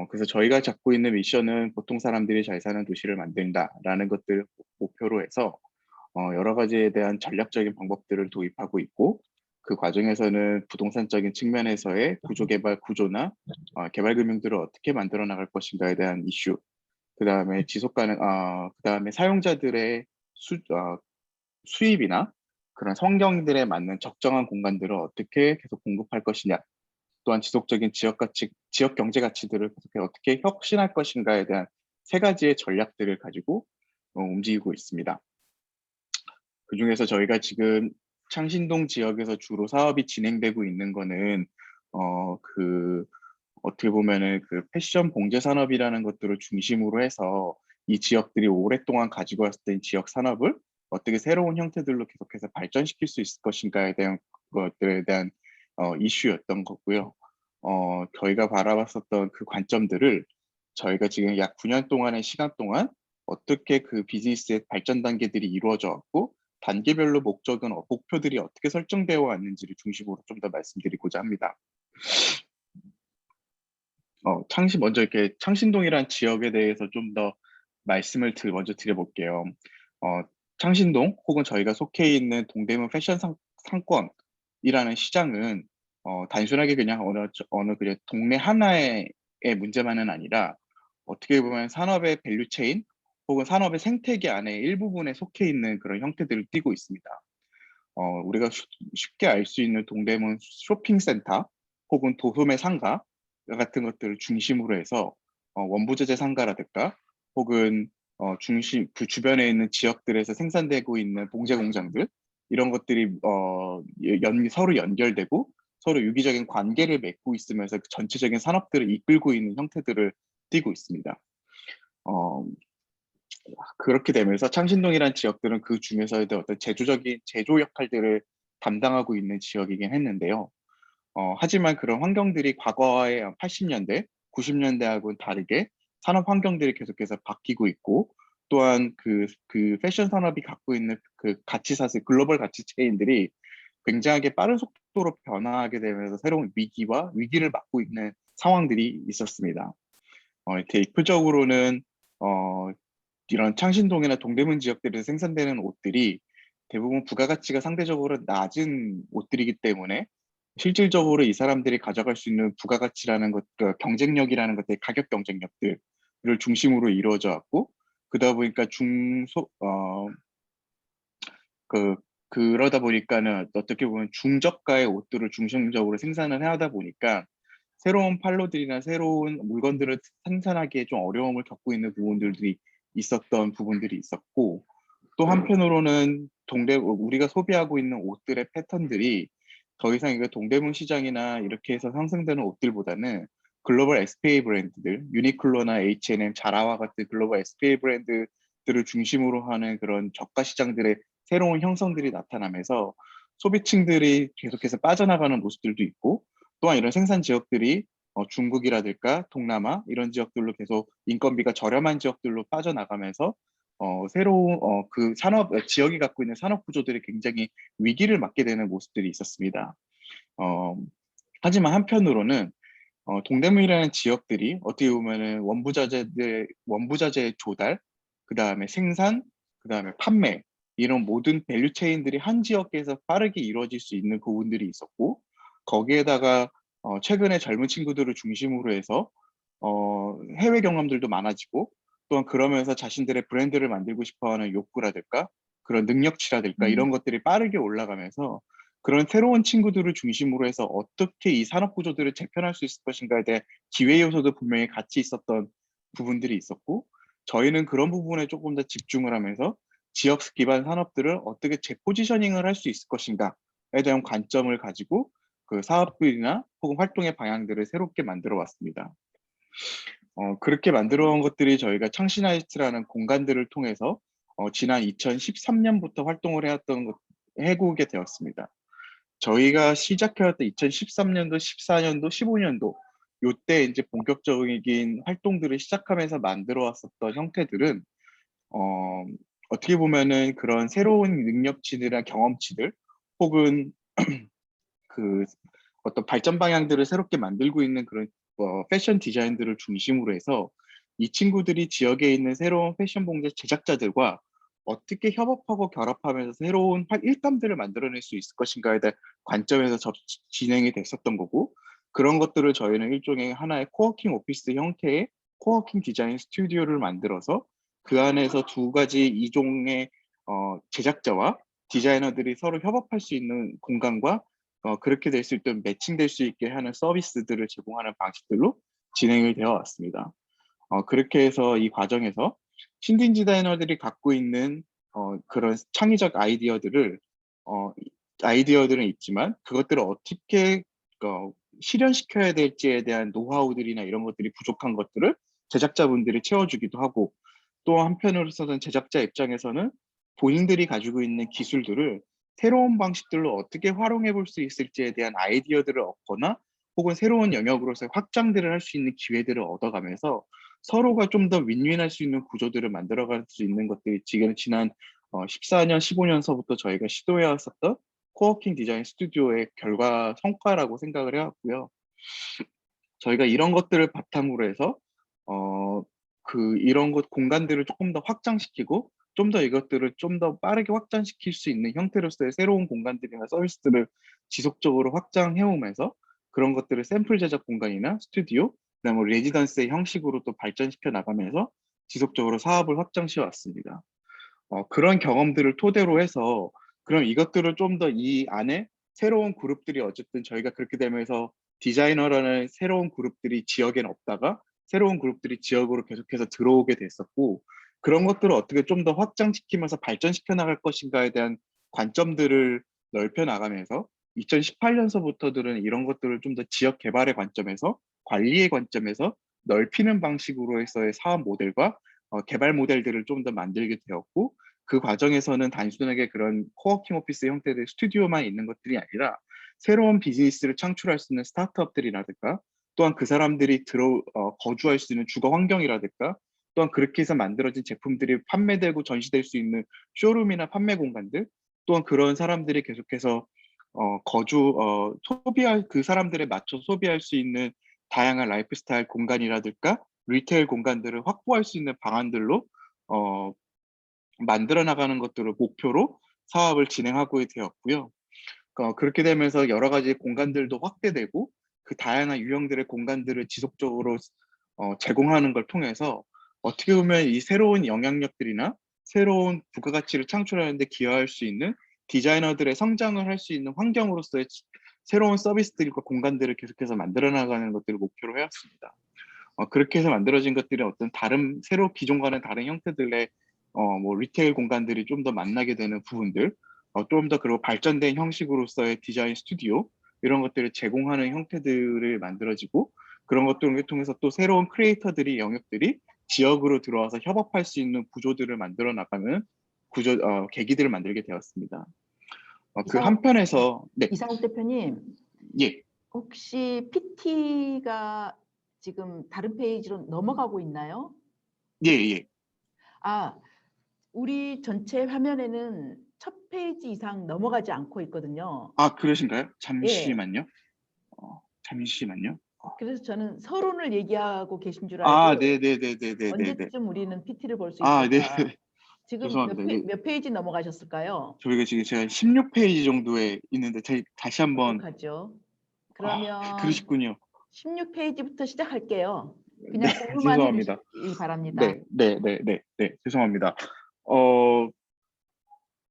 그래서 저희가 잡고 있는 미션은 보통 사람들이 잘 사는 도시를 만든다라는 것들을 목표로 해서 여러 가지에 대한 전략적인 방법들을 도입하고 있고, 그 과정에서는 부동산적인 측면에서의 구조개발 구조나 개발 금융들을 어떻게 만들어 나갈 것인가에 대한 이슈, 그다음에 그다음에 사용자들의 수입이나 그런 성경들에 맞는 적정한 공간들을 어떻게 계속 공급할 것이냐, 또한 지속적인 지역 경제 가치들을 어떻게 혁신할 것인가에 대한 3가지의 전략들을 가지고 움직이고 있습니다. 그중에서 저희가 지금 창신동 지역에서 주로 사업이 진행되고 있는 거는 어떻게 보면은 패션 봉제 산업이라는 것들을 중심으로 해서 이 지역들이 오랫동안 가지고 왔을 때 지역 산업을 어떻게 새로운 형태들로 계속해서 발전시킬 수 있을 것인가에 대한 것들에 대한 이슈였던 거고요. 저희가 바라봤었던 그 관점들을 저희가 지금 약 9년 동안의 시간 동안 어떻게 그 비즈니스의 발전 단계들이 이루어져 왔고, 단계별로 목표들이 어떻게 설정되어 왔는지를 중심으로 좀 더 말씀드리고자 합니다. 먼저 이렇게 창신동이란 지역에 대해서 좀 더 말씀을 먼저 드려볼게요. 창신동 혹은 저희가 속해 있는 동대문 패션 상권이라는 시장은 단순하게 그냥 어느 그냥 동네 하나의 문제만은 아니라 어떻게 보면 산업의 밸류체인 혹은 산업의 생태계 안에 일부분에 속해 있는 그런 형태들을 띠고 있습니다. 우리가 쉽게 알 수 있는 동대문 쇼핑센터 혹은 도소매 상가 같은 것들을 중심으로 해서 원부재재 상가라든가 혹은 그 주변에 있는 지역들에서 생산되고 있는 봉제 공장들, 이런 것들이 서로 연결되고 서로 유기적인 관계를 맺고 있으면서 전체적인 산업들을 이끌고 있는 형태들을 띠고 있습니다. 그렇게 되면서 창신동이라는 지역들은 그 중에서의 어떤 제조적인 제조 역할들을 담당하고 있는 지역이긴 했는데요. 하지만 그런 환경들이 과거의 80년대, 90년대하고는 다르게 산업 환경들이 계속해서 바뀌고 있고, 또한 그 패션 산업이 갖고 있는 그 가치 사슬, 글로벌 가치 체인들이 굉장하게 빠른 속도로 변화하게 되면서 새로운 위기를 맞고 있는 상황들이 있었습니다. 대표적으로는 이런 창신동이나 동대문 지역들에서 생산되는 옷들이 대부분 부가가치가 상대적으로 낮은 옷들이기 때문에 실질적으로 이 사람들이 가져갈 수 있는 부가가치라는 것, 그 경쟁력이라는 것들이 가격 경쟁력들을 중심으로 이루어져 왔고, 그러다 보니까 그러다 보니까는 어떻게 보면 중저가의 옷들을 중심적으로 생산을 해야 하다 보니까 새로운 판로들이나 새로운 물건들을 생산하기에 좀 어려움을 겪고 있는 부분들이 있었던 부분들이 있었고, 또 한편으로는 우리가 소비하고 있는 옷들의 패턴들이 더 이상 이거 동대문 시장이나 이렇게 해서 상승되는 옷들보다는 글로벌 SPA 브랜드들, 유니클로나 H&M, 자라와 같은 글로벌 SPA 브랜드들을 중심으로 하는 그런 저가 시장들의 새로운 형성들이 나타나면서 소비층들이 계속해서 빠져나가는 모습들도 있고, 또한 이런 생산 지역들이 중국이라든가 동남아 이런 지역들로 계속 인건비가 저렴한 지역들로 빠져나가면서 새로운 그 지역이 갖고 있는 산업 구조들이 굉장히 위기를 맞게 되는 모습들이 있었습니다. 하지만 한편으로는 동대문이라는 지역들이 어떻게 보면은 원부자재의 조달, 그 다음에 생산, 그 다음에 판매, 이런 모든 밸류 체인들이 한 지역에서 빠르게 이루어질 수 있는 부분들이 있었고, 거기에다가 최근에 젊은 친구들을 중심으로 해서 해외 경험들도 많아지고, 또한 그러면서 자신들의 브랜드를 만들고 싶어하는 욕구라든가 그런 능력치라든가 이런 것들이 빠르게 올라가면서 그런 새로운 친구들을 중심으로 해서 어떻게 이 산업 구조들을 재편할 수 있을 것인가에 대한 기회 요소도 분명히 같이 있었던 부분들이 있었고, 저희는 그런 부분에 조금 더 집중을 하면서 지역 기반 산업들을 어떻게 재포지셔닝을 할 수 있을 것인가에 대한 관점을 가지고 그 사업들이나 혹은 활동의 방향들을 새롭게 만들어 왔습니다. 그렇게 만들어 온 것들이 저희가 창신아이트라는 공간들을 통해서 지난 2013년부터 활동을 해오게 되었습니다. 저희가 시작해왔던 2013년도, 14년도, 15년도 요때 이제 본격적인 활동들을 시작하면서 만들어 왔었던 형태들은 어떻게 보면은 그런 새로운 능력치들이나 경험치들 혹은 그 어떤 발전 방향들을 새롭게 만들고 있는 그런 패션 디자인들을 중심으로 해서 이 친구들이 지역에 있는 새로운 패션 봉제 제작자들과 어떻게 협업하고 결합하면서 새로운 일감들을 만들어낼 수 있을 것인가에 대한 관점에서 진행이 됐었던 거고, 그런 것들을 저희는 일종의 하나의 코워킹 오피스 형태의 코워킹 디자인 스튜디오를 만들어서 그 안에서 두 가지 이종의 제작자와 디자이너들이 서로 협업할 수 있는 공간과 그렇게 될 수 있도록 매칭될 수 있게 하는 서비스들을 제공하는 방식들로 진행이 되어 왔습니다. 그렇게 해서 이 과정에서 신진 디자이너들이 갖고 있는 그런 창의적 아이디어들은 있지만 그것들을 어떻게 실현시켜야 될지에 대한 노하우들이나 이런 것들이 부족한 것들을 제작자분들이 채워주기도 하고, 또 한편으로서는 제작자 입장에서는 본인들이 가지고 있는 기술들을 새로운 방식들로 어떻게 활용해 볼 수 있을지에 대한 아이디어들을 얻거나 혹은 새로운 영역으로서 확장들을 할 수 있는 기회들을 얻어가면서 서로가 좀 더 윈윈할 수 있는 구조들을 만들어갈 수 있는 것들이 지난 14년, 15년서부터 저희가 시도해 왔었던 코워킹 디자인 스튜디오의 성과라고 생각을 해왔고요. 저희가 이런 것들을 바탕으로 해서 이런 공간들을 조금 더 확장시키고 좀 더 이것들을 좀 더 빠르게 확장시킬 수 있는 형태로서의 새로운 공간들이나 서비스들을 지속적으로 확장해 오면서 그런 것들을 샘플 제작 공간이나 스튜디오, 그다음에 레지던스의 형식으로 또 발전시켜 나가면서 지속적으로 사업을 확장시켜 왔습니다. 그런 경험들을 토대로 해서 그럼 이것들을 좀 더 이 안에 새로운 그룹들이 어쨌든 저희가 그렇게 되면서 디자이너라는 새로운 그룹들이 지역에는 없다가 새로운 그룹들이 지역으로 계속해서 들어오게 됐었고, 그런 것들을 어떻게 좀 더 확장시키면서 발전시켜 나갈 것인가에 대한 관점들을 넓혀 나가면서 2018년서부터들은 이런 것들을 좀 더 지역 개발의 관점에서 관리의 관점에서 넓히는 방식으로 해서의 사업 모델과 개발 모델들을 좀 더 만들게 되었고, 그 과정에서는 단순하게 그런 코워킹 오피스 형태의 스튜디오만 있는 것들이 아니라 새로운 비즈니스를 창출할 수 있는 스타트업들이라든가, 또한 그 사람들이 거주할 수 있는 주거 환경이라든가, 또한 그렇게 해서 만들어진 제품들이 판매되고 전시될 수 있는 쇼룸이나 판매 공간들, 또한 그런 사람들이 계속해서 소비할 그 사람들에 맞춰 소비할 수 있는 다양한 라이프 스타일 공간이라든가 리테일 공간들을 확보할 수 있는 방안들로 만들어 나가는 것들을 목표로 사업을 진행하고 되었고요. 그렇게 되면서 여러 가지 공간들도 확대되고 그 다양한 유형들의 공간들을 지속적으로 제공하는 걸 통해서 어떻게 보면 이 새로운 영향력들이나 새로운 부가가치를 창출하는 데 기여할 수 있는 디자이너들의 성장을 할 수 있는 환경으로서의 새로운 서비스들과 공간들을 계속해서 만들어 나가는 것들을 목표로 해왔습니다. 그렇게 해서 만들어진 것들이 어떤 기존과는 다른 형태들의 뭐 리테일 공간들이 좀 더 만나게 되는 부분들, 좀 더 그리고 발전된 형식으로서의 디자인 스튜디오 이런 것들을 제공하는 형태들을 만들어지고, 그런 것들을 통해서 또 새로운 크리에이터들이 영역들이 지역으로 들어와서 협업할 수 있는 구조들을 만들어 나가는 계기들을 만들게 되었습니다. 그 한편에서 네, 이상욱 대표님, 예, 혹시 PT가 지금 다른 페이지로 넘어가고 있나요? 예, 예. 아, 우리 전체 화면에는 첫 페이지 이상 넘어가지 않고 있거든요. 아, 그러신가요? 예. 잠시만요. 잠시만요. 그래서 저는 서론을 얘기하고 계신 줄 아, 알고 네네네네네네. 언제쯤 우리는 PT를 볼 수 아, 네. 있을까? 지금 죄송합니다. 몇 페이지 넘어가셨을까요? 저희가 지금 제가 16페이지 정도에 있는데 다시 한번. 어떡하죠? 그러면 그러시군요. 16페이지부터 시작할게요. 네, 그냥 공유만 죄송합니다. 해주시기 바랍니다. 네, 죄송합니다.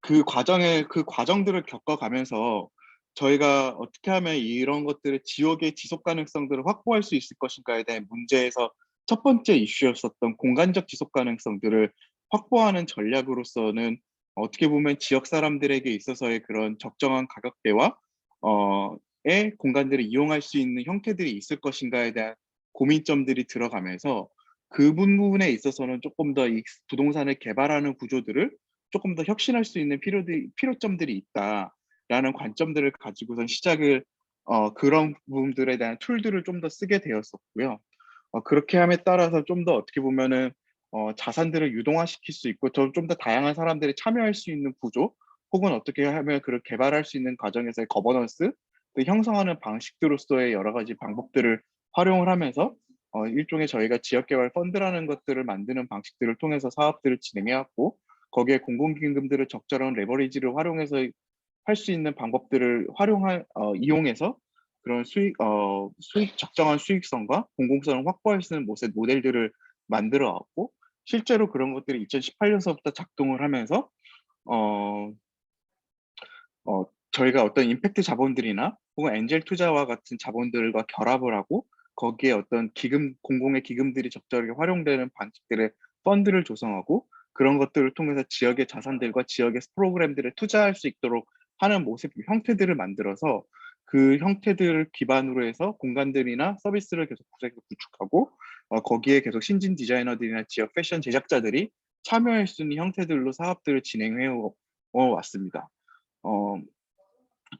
그 과정들을 겪어가면서 저희가 어떻게 하면 이런 것들을 지역의 지속 가능성들을 확보할 수 있을 것인가에 대한 문제에서 첫 번째 이슈였었던 공간적 지속 가능성들을 확보하는 전략으로서는 어떻게 보면 지역 사람들에게 있어서의 그런 적정한 가격대와 의 공간들을 이용할 수 있는 형태들이 있을 것인가에 대한 고민점들이 들어가면서 그 부분에 있어서는 조금 더 이 부동산을 개발하는 구조들을 조금 더 혁신할 수 있는 필요점들이 있다라는 관점들을 가지고선 시작을 그런 부분들에 대한 툴들을 좀 더 쓰게 되었었고요. 그렇게 함에 따라서 좀 더 어떻게 보면은 자산들을 유동화시킬 수 있고 좀 더 다양한 사람들이 참여할 수 있는 구조, 혹은 어떻게 하면 그걸 개발할 수 있는 과정에서의 거버넌스 형성하는 방식들로서의 여러 가지 방법들을 활용을 하면서 일종의 저희가 지역개발 펀드라는 것들을 만드는 방식들을 통해서 사업들을 진행해왔고, 거기에 공공기금들을 적절한 레버리지를 활용해서 할 수 있는 방법들을 이용해서 그런 적정한 수익성과 공공성을 확보할 수 있는 모델들을 만들어 왔고, 실제로 그런 것들이 2018년서부터 작동을 하면서 저희가 어떤 임팩트 자본들이나 혹은 엔젤 투자와 같은 자본들과 결합을 하고 거기에 어떤 공공의 기금들이 적절하게 활용되는 방식들의 펀드를 조성하고, 그런 것들을 통해서 지역의 자산들과 지역의 프로그램들을 투자할 수 있도록 하는 형태들을 만들어서 그 형태들을 기반으로 해서 공간들이나 서비스를 계속 구축하고 거기에 계속 신진 디자이너들이나 지역 패션 제작자들이 참여할 수 있는 형태들로 사업들을 진행해 왔습니다.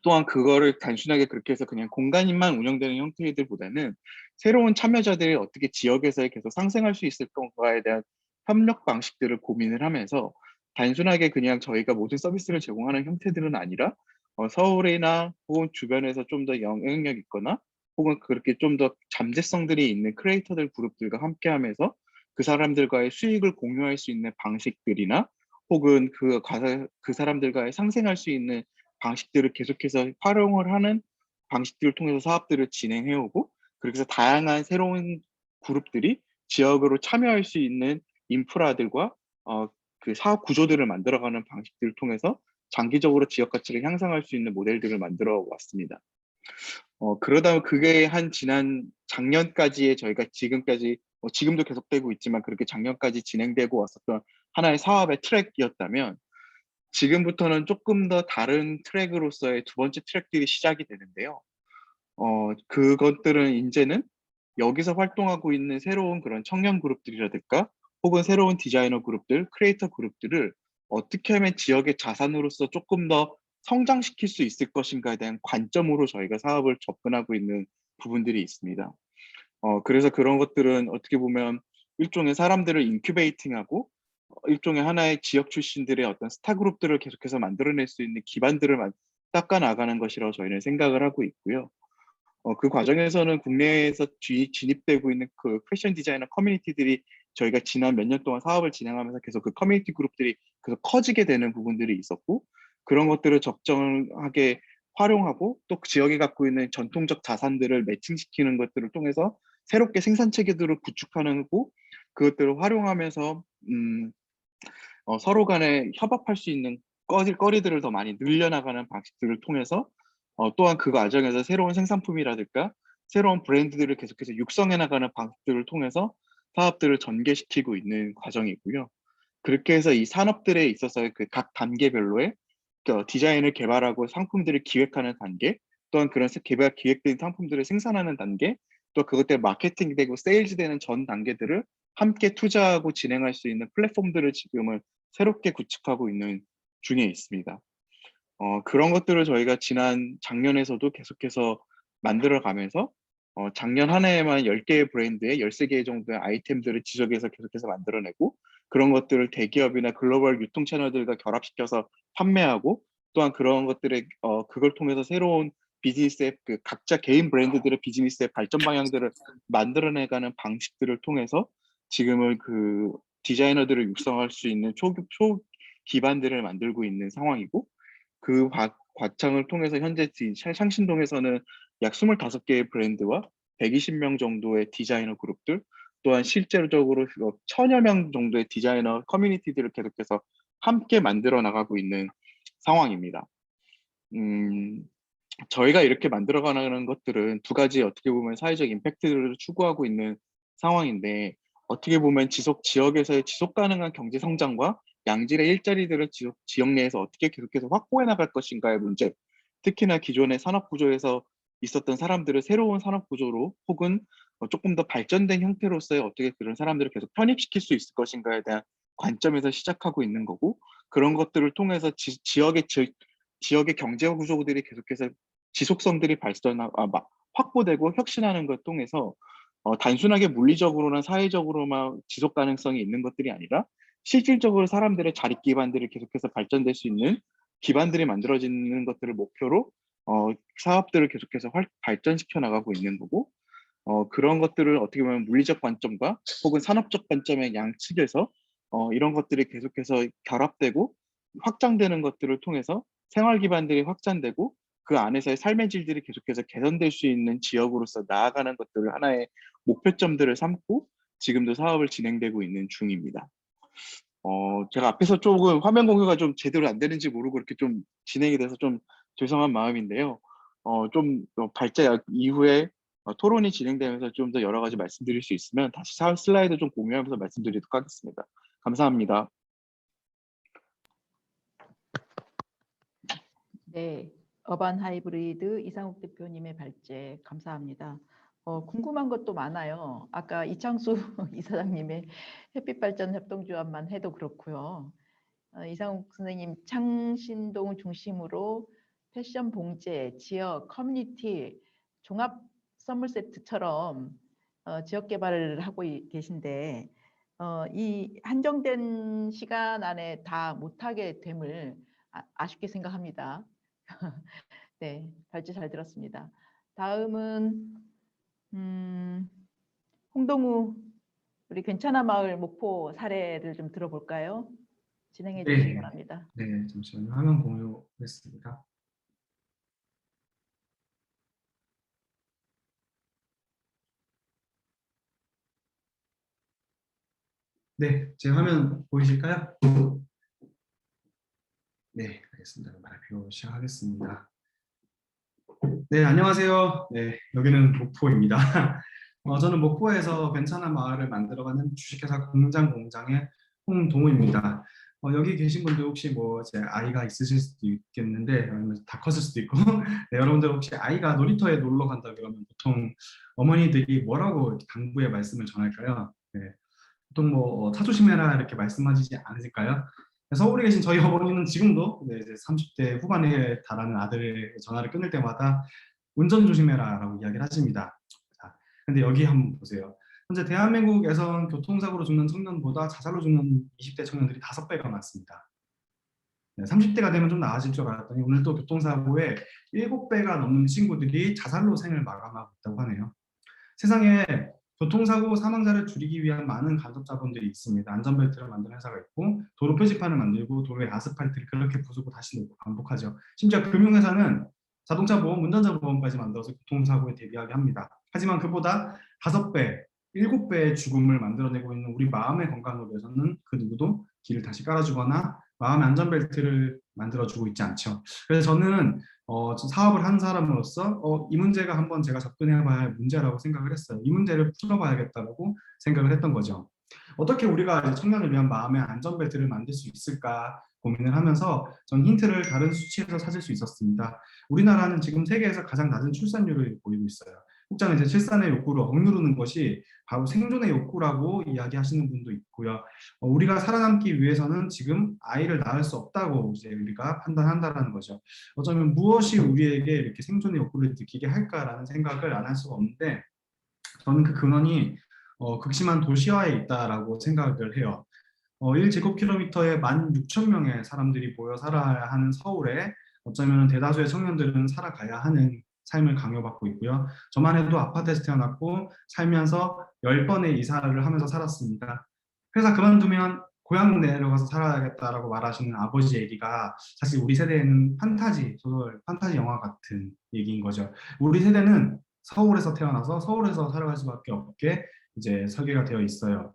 또한 그거를 단순하게 그렇게 해서 그냥 공간만 운영되는 형태들보다는 새로운 참여자들이 어떻게 지역에서 계속 상생할 수 있을 건가에 대한 협력 방식들을 고민을 하면서, 단순하게 그냥 저희가 모든 서비스를 제공하는 형태들은 아니라 서울이나 혹은 주변에서 좀 더 영향력 있거나 혹은 그렇게 좀 더 잠재성들이 있는 크리에이터들 그룹들과 함께하면서 그 사람들과의 수익을 공유할 수 있는 방식들이나 혹은 그 사람들과의 상생할 수 있는 방식들을 계속해서 활용을 하는 방식들을 통해서 사업들을 진행해 오고, 그렇게 해서 다양한 새로운 그룹들이 지역으로 참여할 수 있는 인프라들과 그 사업 구조들을 만들어가는 방식들을 통해서 장기적으로 지역 가치를 향상할 수 있는 모델들을 만들어 왔습니다. 그러다 그게 지난 작년까지의 저희가 지금까지 지금도 계속되고 있지만 그렇게 작년까지 진행되고 왔었던 하나의 사업의 트랙이었다면, 지금부터는 조금 더 다른 트랙으로서의 두 번째 트랙들이 시작이 되는데요. 그것들은 이제는 여기서 활동하고 있는 새로운 그런 청년 그룹들이라든가 혹은 새로운 디자이너 그룹들, 크리에이터 그룹들을 어떻게 하면 지역의 자산으로서 조금 더 성장시킬 수 있을 것인가에 대한 관점으로 저희가 사업을 접근하고 있는 부분들이 있습니다. 그래서 그런 것들은 어떻게 보면 일종의 사람들을 인큐베이팅하고 일종의 하나의 지역 출신들의 어떤 스타 그룹들을 계속해서 만들어낼 수 있는 기반들을 닦아 나가는 것이라고 저희는 생각을 하고 있고요. 그 과정에서는 국내에서 진입되고 있는 그 패션 디자이너 커뮤니티들이 저희가 지난 몇 년 동안 사업을 진행하면서 계속 그 커뮤니티 그룹들이 계속 커지게 되는 부분들이 있었고, 그런 것들을 적정하게 활용하고 또 그 지역이 갖고 있는 전통적 자산들을 매칭시키는 것들을 통해서 새롭게 생산 체계들을 구축하고 그것들을 활용하면서 서로 간에 협업할 수 있는 거리들을 더 많이 늘려나가는 방식들을 통해서 또한 그 과정에서 새로운 생산품이라든가 새로운 브랜드들을 계속해서 육성해 나가는 방식들을 통해서 사업들을 전개시키고 있는 과정이고요. 그렇게 해서 이 산업들에 있어서 그 각 단계별로의 디자인을 개발하고 상품들을 기획하는 단계, 또한 그런 기획된 상품들을 생산하는 단계, 또 그것 때문에 마케팅되고 세일즈되는 전 단계들을 함께 투자하고 진행할 수 있는 플랫폼들을 지금은 새롭게 구축하고 있는 중에 있습니다. 그런 것들을 저희가 작년에서도 계속해서 만들어가면서 작년 한 해에만 10개의 브랜드에 13개 정도의 아이템들을 지속해서 계속해서 만들어내고, 그런 것들을 대기업이나 글로벌 유통 채널들과 결합시켜서 판매하고, 또한 그런 것들의 그걸 통해서 새로운 비즈니스의 그 각자 개인 브랜드들의 비즈니스의 발전 방향들을 만들어내가는 방식들을 통해서 지금은 그 디자이너들을 육성할 수 있는 초 기반들을 만들고 있는 상황이고, 그 과정을 통해서 현재 창신동에서는 약 25개의 브랜드와 120명 정도의 디자이너 그룹들, 또한 실제적으로 1000여 명 정도의 디자이너 커뮤니티들을 계속해서 함께 만들어 나가고 있는 상황입니다. 저희가 이렇게 만들어가는 것들은 두 가지 어떻게 보면 사회적 임팩트를 추구하고 있는 상황인데, 어떻게 보면 지역에서의 지속 가능한 경제 성장과 양질의 일자리들을 지역 내에서 어떻게 계속해서 확보해 나갈 것인가의 문제, 특히나 기존의 산업 구조에서 있었던 사람들을 새로운 산업 구조로 혹은 조금 더 발전된 형태로서의 어떻게 그런 사람들을 계속 편입시킬 수 있을 것인가에 대한 관점에서 시작하고 있는 거고, 그런 것들을 통해서 지역의 경제 구조들이 계속해서 지속성들이 확보되고 혁신하는 것 통해서 단순하게 물리적으로나 사회적으로만 지속 가능성이 있는 것들이 아니라 실질적으로 사람들의 자립 기반들이 계속해서 발전될 수 있는 기반들이 만들어지는 것들을 목표로 사업들을 계속해서 발전시켜 나가고 있는 거고, 그런 것들을 어떻게 보면 물리적 관점과 혹은 산업적 관점의 양측에서 이런 것들이 계속해서 결합되고 확장되는 것들을 통해서 생활 기반들이 확장되고 그 안에서의 삶의 질들이 계속해서 개선될 수 있는 지역으로서 나아가는 것들을 하나의 목표점들을 삼고 지금도 사업을 진행되고 있는 중입니다. 제가 앞에서 조금 화면 공유가 좀 제대로 안 되는지 모르고 이렇게 좀 진행이 돼서 좀 죄송한 마음인데요. 좀 발제 이후에 토론이 진행되면서 좀 더 여러 가지 말씀드릴 수 있으면 다시 슬라이드 좀 공유하면서 말씀드리도록 하겠습니다. 감사합니다. 네, 어반 하이브리드 이상욱 대표님의 발제 감사합니다. 궁금한 것도 많아요. 아까 이창수 이사장님의 햇빛발전 협동조합만 해도 그렇고요. 이상욱 선생님 창신동 중심으로 패션 봉제, 지역, 커뮤니티, 종합 선물 세트처럼 지역 개발을 하고 계신데 이 한정된 시간 안에 다 못하게 됨을 아쉽게 생각합니다. 네, 발제 잘 들었습니다. 다음은 홍동우 우리 괜찮아 마을 목포 사례를 좀 들어볼까요? 진행해 주시기 바랍니다. 네, 잠시만요. 화면 공유했습니다. 네, 제 화면 보이실까요? 네, 알겠습니다. 발표 시작하겠습니다. 네, 안녕하세요. 네, 여기는 목포입니다. 저는 목포에서 괜찮아 마을을 만들어가는 주식회사 공장의 홍동우입니다. 여기 계신 분들 혹시 뭐 제 아이가 있으실 수도 있겠는데 아니면 다 컸을 수도 있고 네, 여러분들 혹시 아이가 놀이터에 놀러 간다 그러면 보통 어머니들이 뭐라고 당부의 말씀을 전할까요? 네, 보통 뭐 차 조심해라 이렇게 말씀하시지 않으실까요? 서울에 계신 저희 어머니는 지금도 네, 이제 30대 후반에 달하는 아들의 전화를 끊을 때마다 운전 조심해라라고 이야기를 하십니다. 자, 근데 여기 한번 보세요. 현재 대한민국에선 교통사고로 죽는 청년보다 자살로 죽는 20대 청년들이 5배가 많습니다. 네, 30대가 되면 좀 나아질 줄 알았더니 오늘 또 교통사고에 7배가 넘는 친구들이 자살로 생을 마감하고 있다고 하네요. 세상에 교통사고 사망자를 줄이기 위한 많은 간접자본들이 있습니다. 안전벨트를 만드는 회사가 있고 도로 표지판을 만들고 도로에 아스팔트를 그렇게 부수고 다시 놓고 반복하죠. 심지어 금융회사는 자동차 보험, 운전자 보험까지 만들어서 교통사고에 대비하게 합니다. 하지만 그보다 5배, 7배의 죽음을 만들어내고 있는 우리 마음의 건강을 위해서는 그 누구도 길을 다시 깔아주거나 마음의 안전벨트를 만들어주고 있지 않죠. 그래서 저는 사업을 한 사람으로서 이 문제가 한번 제가 접근해봐야 할 문제라고 생각을 했어요. 이 문제를 풀어봐야겠다고 생각을 했던 거죠. 어떻게 우리가 이제 청년을 위한 마음의 안전벨트를 만들 수 있을까 고민을 하면서 전 힌트를 다른 수치에서 찾을 수 있었습니다. 우리나라는 지금 세계에서 가장 낮은 출산율을 보이고 있어요. 혹자는 이제 출산의 욕구를 억누르는 것이 바로 생존의 욕구라고 이야기하시는 분도 있고요. 우리가 살아남기 위해서는 지금 아이를 낳을 수 없다고 이제 우리가 판단한다라는 거죠. 어쩌면 무엇이 우리에게 이렇게 생존의 욕구를 느끼게 할까라는 생각을 안 할 수가 없는데 저는 그 근원이 극심한 도시화에 있다라고 생각을 해요. 1제곱킬로미터에 16,000명의 사람들이 모여 살아야 하는 서울에 어쩌면 대다수의 청년들은 살아가야 하는 삶을 강요받고 있고요. 저만 해도 아파트에서 태어났고 살면서 10번의 이사를 하면서 살았습니다. 회사 그만두면 고향 내려가서 살아야겠다라고 말하시는 아버지 얘기가 사실 우리 세대에는 판타지 소설, 판타지 영화 같은 얘기인 거죠. 우리 세대는 서울에서 태어나서 서울에서 살아갈 수밖에 없게 이제 설계가 되어 있어요.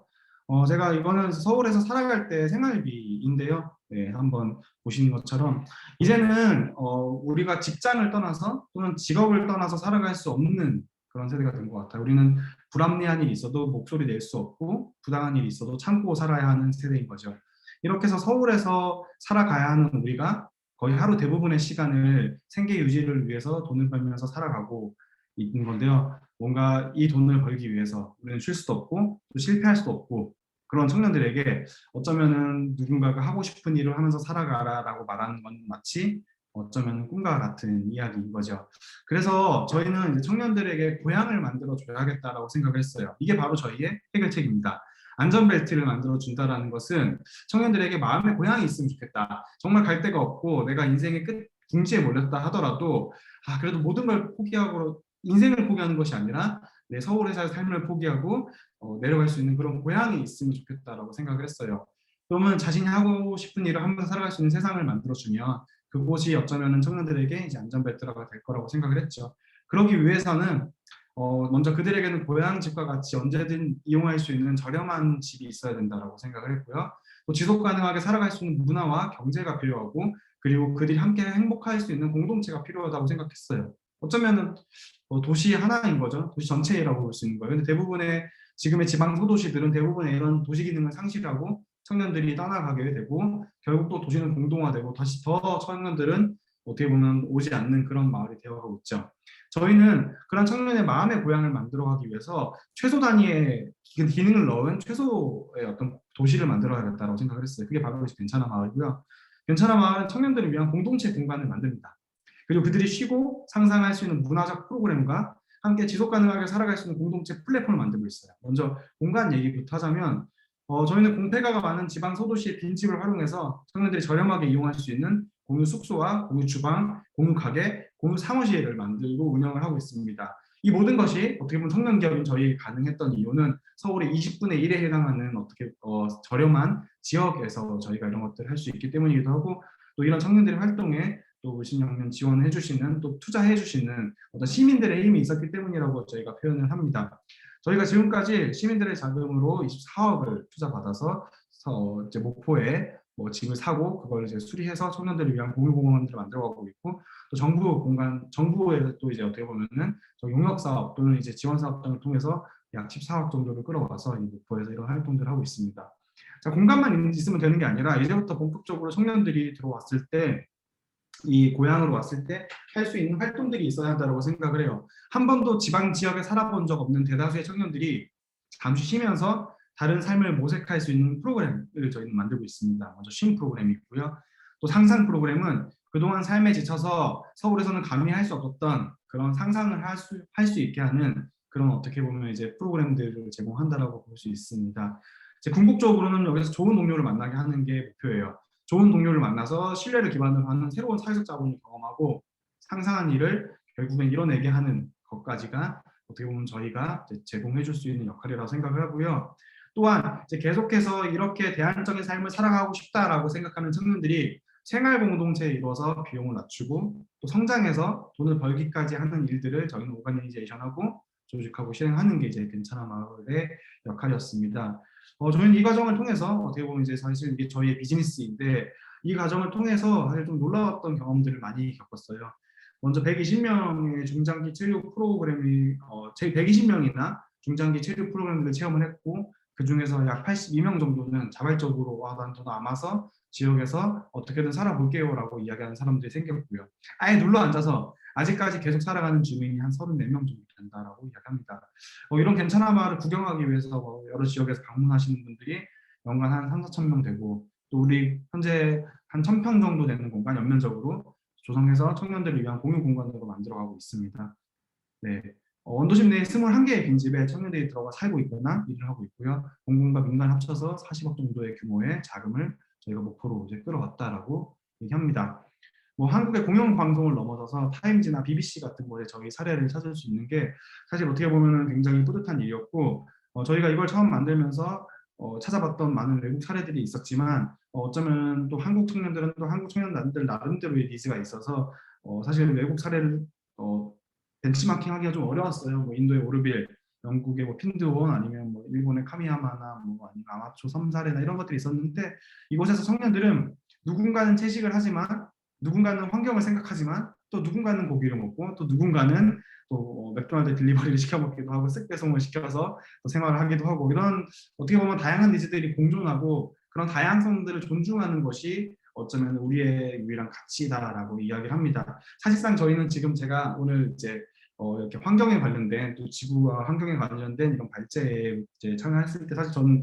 제가 이거는 서울에서 살아갈 때 생활비인데요. 네, 한번 보시는 것처럼 이제는 우리가 직장을 떠나서 또는 직업을 떠나서 살아갈 수 없는 그런 세대가 된 것 같아요. 우리는 불합리한 일이 있어도 목소리 낼 수 없고 부당한 일이 있어도 참고 살아야 하는 세대인 거죠. 이렇게 해서 서울에서 살아가야 하는 우리가 거의 하루 대부분의 시간을 생계 유지를 위해서 돈을 벌면서 살아가고 있는 건데요. 뭔가 이 돈을 벌기 위해서 우리는 쉴 수도 없고 또 실패할 수도 없고 그런 청년들에게 어쩌면은 누군가가 하고 싶은 일을 하면서 살아가라라고 말하는 건 마치 어쩌면 꿈과 같은 이야기인 거죠. 그래서 저희는 이제 청년들에게 고향을 만들어 줘야겠다라고 생각을 했어요. 이게 바로 저희의 해결책입니다. 안전벨트를 만들어 준다라는 것은 청년들에게 마음의 고향이 있으면 좋겠다. 정말 갈 데가 없고 내가 인생의 끝 궁지에 몰렸다 하더라도 그래도 모든 걸 포기하고 인생을 포기하는 것이 아니라 내 서울에서의 삶을 포기하고 내려갈 수 있는 그런 고향이 있으면 좋겠다라고 생각을 했어요. 그러면 자신이 하고 싶은 일을 하면서 살아갈 수 있는 세상을 만들어주면 그곳이 어쩌면 청년들에게 이제 안전벨트가 될 거라고 생각을 했죠. 그러기 위해서는 먼저 그들에게는 고향 집과 같이 언제든 이용할 수 있는 저렴한 집이 있어야 된다라고 생각을 했고요. 또 지속 가능하게 살아갈 수 있는 문화와 경제가 필요하고 그리고 그들이 함께 행복할 수 있는 공동체가 필요하다고 생각했어요. 어쩌면은 도시 하나인 거죠. 도시 전체라고 볼 수 있는 거예요. 근데 대부분의 지금의 지방 소도시들은 대부분의 이런 도시 기능을 상실하고 청년들이 떠나가게 되고 결국 또 도시는 공동화되고 다시 더 청년들은 어떻게 보면 오지 않는 그런 마을이 되어가고 있죠. 저희는 그런 청년의 마음의 고향을 만들어가기 위해서 최소 단위의 기능을 넣은 최소의 어떤 도시를 만들어야겠다고 생각을 했어요. 그게 바로 괜찮아 마을이고요. 괜찮아 마을은 청년들을 위한 공동체 공간을 만듭니다. 그리고 그들이 쉬고 상상할 수 있는 문화적 프로그램과 함께 지속 가능하게 살아갈 수 있는 공동체 플랫폼을 만들고 있어요. 먼저 공간 얘기부터 하자면 저희는 공폐가가 많은 지방 소도시의 빈집을 활용해서 청년들이 저렴하게 이용할 수 있는 공유 숙소와 공유 주방, 공유 가게, 공유 사무실을 만들고 운영을 하고 있습니다. 이 모든 것이 어떻게 보면 청년 기업인 저희에게 가능했던 이유는 서울의 20분의 1에 해당하는 어떻게 저렴한 지역에서 저희가 이런 것들을 할 수 있기 때문이기도 하고 또 이런 청년들의 활동에 또 신영년 지원해 주시는 또 투자해 주시는 어떤 시민들의 힘이 있었기 때문이라고 저희가 표현을 합니다. 저희가 지금까지 시민들의 자금으로 24억을 투자받아서 이제 목포에 집을 사고 그걸 이제 수리해서 청년들을 위한 공유공원들을 만들어가고 있고 또 정부에 또 이제 어떻게 보면은 용역 사업 또는 이제 지원 사업 등을 통해서 약 14억 정도를 끌어와서 이 목포에서 이런 활동들을 하고 있습니다. 자, 공간만 있으면 되는 게 아니라 이제부터 본격적으로 청년들이 들어왔을 때 이 고향으로 왔을 때 할 수 있는 활동들이 있어야 한다고 생각을 해요. 한 번도 지방 지역에 살아본 적 없는 대다수의 청년들이 잠시 쉬면서 다른 삶을 모색할 수 있는 프로그램을 저희는 만들고 있습니다. 먼저 쉼 프로그램이 있고요. 또 상상 프로그램은 그동안 삶에 지쳐서 서울에서는 감히 할 수 없었던 그런 상상을 할 수 있게 하는 그런 어떻게 보면 이제 프로그램들을 제공한다라고 볼 수 있습니다. 이제 궁극적으로는 여기서 좋은 동료를 만나게 하는 게 목표예요. 좋은 동료를 만나서 신뢰를 기반으로 하는 새로운 사회적 자본을 경험하고 상상한 일을 결국엔 이뤄내게 하는 것까지가 어떻게 보면 저희가 제공해 줄 수 있는 역할이라고 생각을 하고요. 또한 이제 계속해서 이렇게 대안적인 삶을 살아가고 싶다라고 생각하는 청년들이 생활 공동체에 이루어서 비용을 낮추고 또 성장해서 돈을 벌기까지 하는 일들을 저희는 오가나이제이션하고 조직하고 실행하는 게 이제 괜찮아 마을의 역할이었습니다. 저희는 이 과정을 통해서 어떻게 보면 이제 사실 이게 저희의 비즈니스인데 이 과정을 통해서 사실 좀 놀라웠던 경험들을 많이 겪었어요. 먼저 120명의 중장기 체류 프로그램이 저희 120명이나 중장기 체류 프로그램들을 체험을 했고 그 중에서 약 82명 정도는 자발적으로 난 더 남아서 지역에서 어떻게든 살아볼게요라고 이야기하는 사람들이 생겼고요. 아예 눌러 앉아서 아직까지 계속 살아가는 주민이 한 34명 정도 된다라고 이야기합니다. 이런 괜찮아 마을을 구경하기 위해서 여러 지역에서 방문하시는 분들이 연간 한 3,4천 명 되고 또 우리 현재 한 1,000평 정도 되는 공간 연면적으로 조성해서 청년들을 위한 공유 공간으로 만들어가고 있습니다. 네. 원도심 내 21개의 빈집에 청년들이 들어가 살고 있거나 일을 하고 있고요. 공공과 민간 합쳐서 40억 정도의 규모의 자금을 저희가 목표로 이제 끌어왔다라고 얘기합니다. 뭐 한국의 공영 방송을 넘어서서 타임지나 BBC 같은 곳에 저희 사례를 찾을 수 있는 게 사실 어떻게 보면은 굉장히 뿌듯한 일이었고 저희가 이걸 처음 만들면서 찾아봤던 많은 외국 사례들이 있었지만 어쩌면 또 한국 청년들은 또 한국 청년들 나름대로의 니즈가 있어서 사실 외국 사례를 벤치마킹하기가 좀 어려웠어요. 뭐 인도의 오르빌, 영국의 뭐 핀드원 아니면 뭐 일본의 카미야마나 뭐 아니면 아마초 섬사레나 이런 것들이 있었는데 이곳에서 청년들은 누군가는 채식을 하지만 누군가는 환경을 생각하지만 또 누군가는 고기를 먹고 또 누군가는 또 맥도날드 딜리버리를 시켜 먹기도 하고 쓱배송을 시켜서 또 생활을 하기도 하고 이런 어떻게 보면 다양한 니즈들이 공존하고 그런 다양성들을 존중하는 것이 어쩌면 우리의 유일한 가치다라고 이야기를 합니다. 사실상 저희는 지금 제가 오늘 이제 이렇게 환경에 관련된 또 지구와 환경에 관련된 이런 발제에 이제 참여했을 때 사실 저는